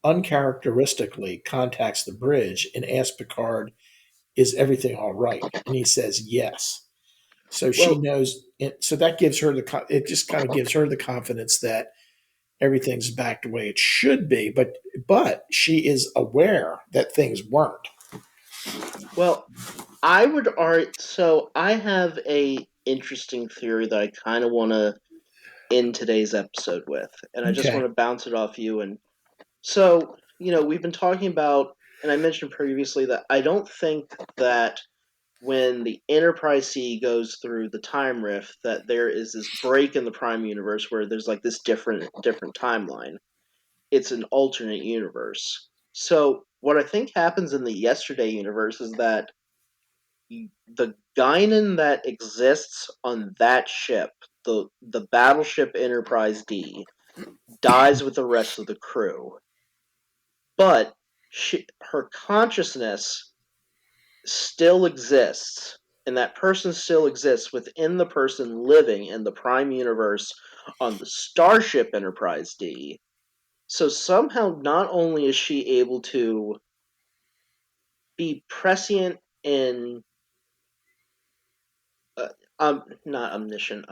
uncharacteristically contacts the bridge and asks Picard, "Is everything all right?" And he says, "Yes." So she well, knows. So that gives her it just kind of gives her the confidence that everything's back the way it should be. But she is aware that things weren't. well, I would argue. So I have a interesting theory that I kind of want to end today's episode with, and I just Okay. want to bounce it off you. And so, we've been talking about, and I mentioned previously that I don't think that when the Enterprise C goes through the time rift, that there is this break in the Prime universe where there's like this different timeline. It's an alternate universe. So what I think happens in the Yesterday universe is that the Guinan that exists on that ship, the battleship Enterprise D, dies with the rest of the crew, but her consciousness still exists, and that person still exists within the person living in the Prime universe on the Starship Enterprise D. So somehow, not only is she able to be prescient in, not omniscient,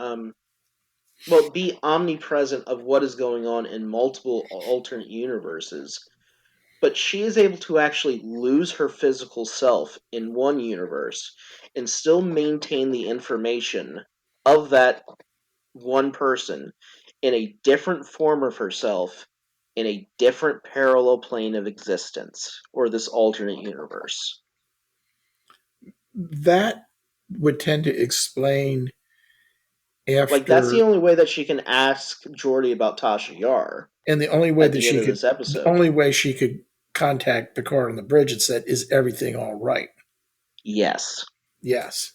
well, be omnipresent of what is going on in multiple alternate universes, but she is able to actually lose her physical self in one universe and still maintain the information of that one person in a different form of herself in a different parallel plane of existence, or this alternate universe. That would tend to explain Like, that's the after, only way that she can ask Geordi about Tasha Yar and the only way at that the end she of could, this the episode. only way she could contact Picard on the bridge and said, "Is everything all right?" Yes. Yes,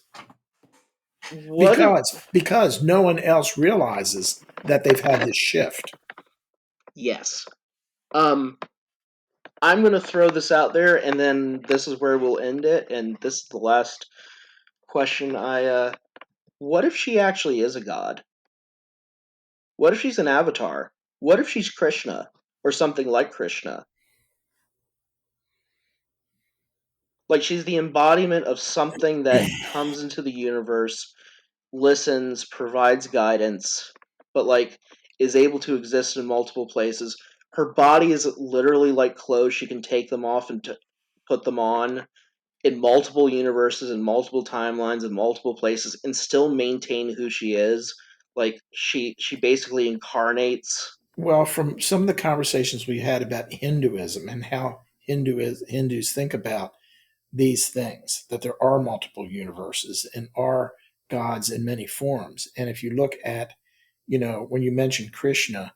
What if, because no one else realizes that they've had this shift. yes. Um, I'm going to throw this out there, and then this is where we'll end it. And this is the last question. What if she actually is a god? What if she's an avatar? What if she's Krishna or something like Krishna? Like she's the embodiment of something that comes into the universe, listens, provides guidance, but like is able to exist in multiple places. Her body is literally like clothes; she can take them off and put them on in multiple universes and multiple timelines and multiple places, and still maintain who she is. Like she basically incarnates. Well, from some of the conversations we had about Hinduism and how Hindus think about these things, that there are multiple universes and are gods in many forms. And if you look at, when you mention Krishna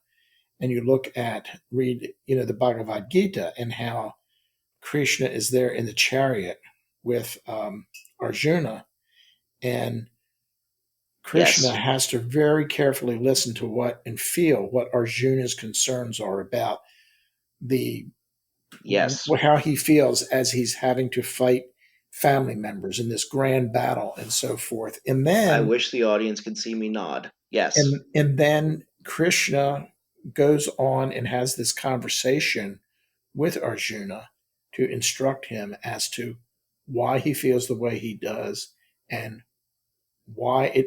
and you look at, read, the Bhagavad Gita and how Krishna is there in the chariot with Arjuna, and Krishna Yes, has to very carefully listen to what and feel what Arjuna's concerns are about the yes. how he feels as he's having to fight family members in this grand battle and so forth. And I then wish the audience could see me nod. Yes. and then Krishna goes on and has this conversation with Arjuna to instruct him as to why he feels the way he does and why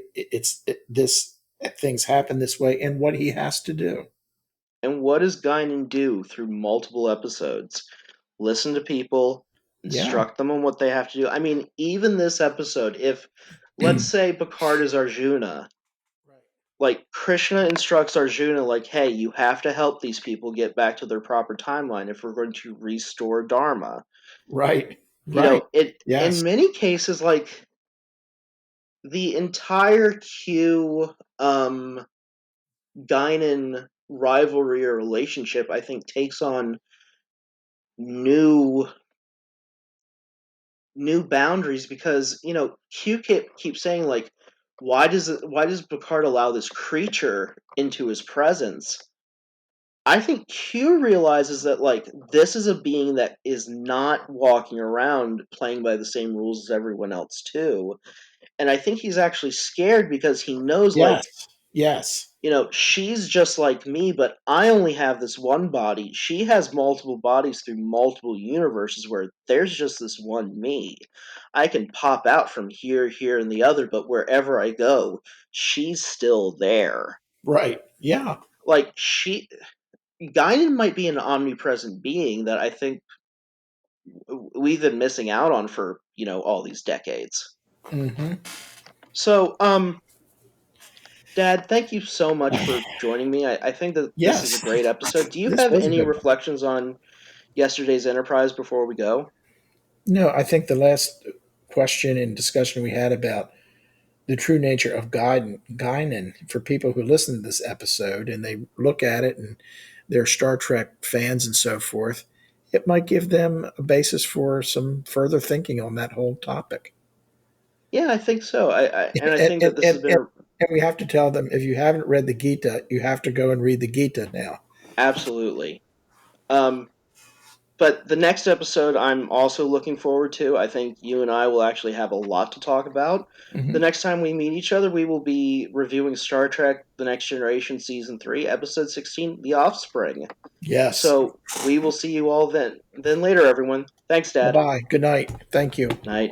this things happen this way and what he has to do. And what does Guinan do through multiple episodes? Listen to people, Yeah. instruct them on what they have to do. I mean, even this episode, if let's say Picard is Arjuna, like Krishna instructs Arjuna, like, hey, you have to help these people get back to their proper timeline if we're going to restore Dharma. Right. Right. It Yes. in many cases, like the entire Q Guinan rivalry or relationship, I think, takes on new new boundaries because Q keeps saying like, why does Picard allow this creature into his presence? I think Q realizes that like this is a being that is not walking around playing by the same rules as everyone else too, and I think he's actually scared because he knows like Yes. Yes. she's just like me, but I only have this one body. She has multiple bodies through multiple universes where there's just this one me. I can pop out from here, here, and the other, but wherever I go, she's still there. Right. Yeah. Like, Guinan might be an omnipresent being that I think we've been missing out on for, all these decades. Hmm. So, Dad, thank you so much for joining me. I think that this is a Yes. great episode. Do you This have was a any good one. reflections on yesterday's Enterprise before we go? No, I think the last question and discussion we had about the true nature of Guinan for people who listen to this episode and they look at it and they're Star Trek fans and so forth, it might give them a basis for some further thinking on that whole topic. Yeah, I think so. And I And, think and, that this and, has been and and we have to tell them if you haven't read the Gita, you have to go and read the Gita now. absolutely. Um, but the next episode I'm also looking forward to. I think you and I will actually have a lot to talk about. The Hmm. next time we meet each other, we will be reviewing Star Trek The Next Generation Season 3, Episode 16, The Offspring. Yes. So we will see you all then. Then later, everyone. Thanks, Bye Dad. bye. Good night. Thank you. Night.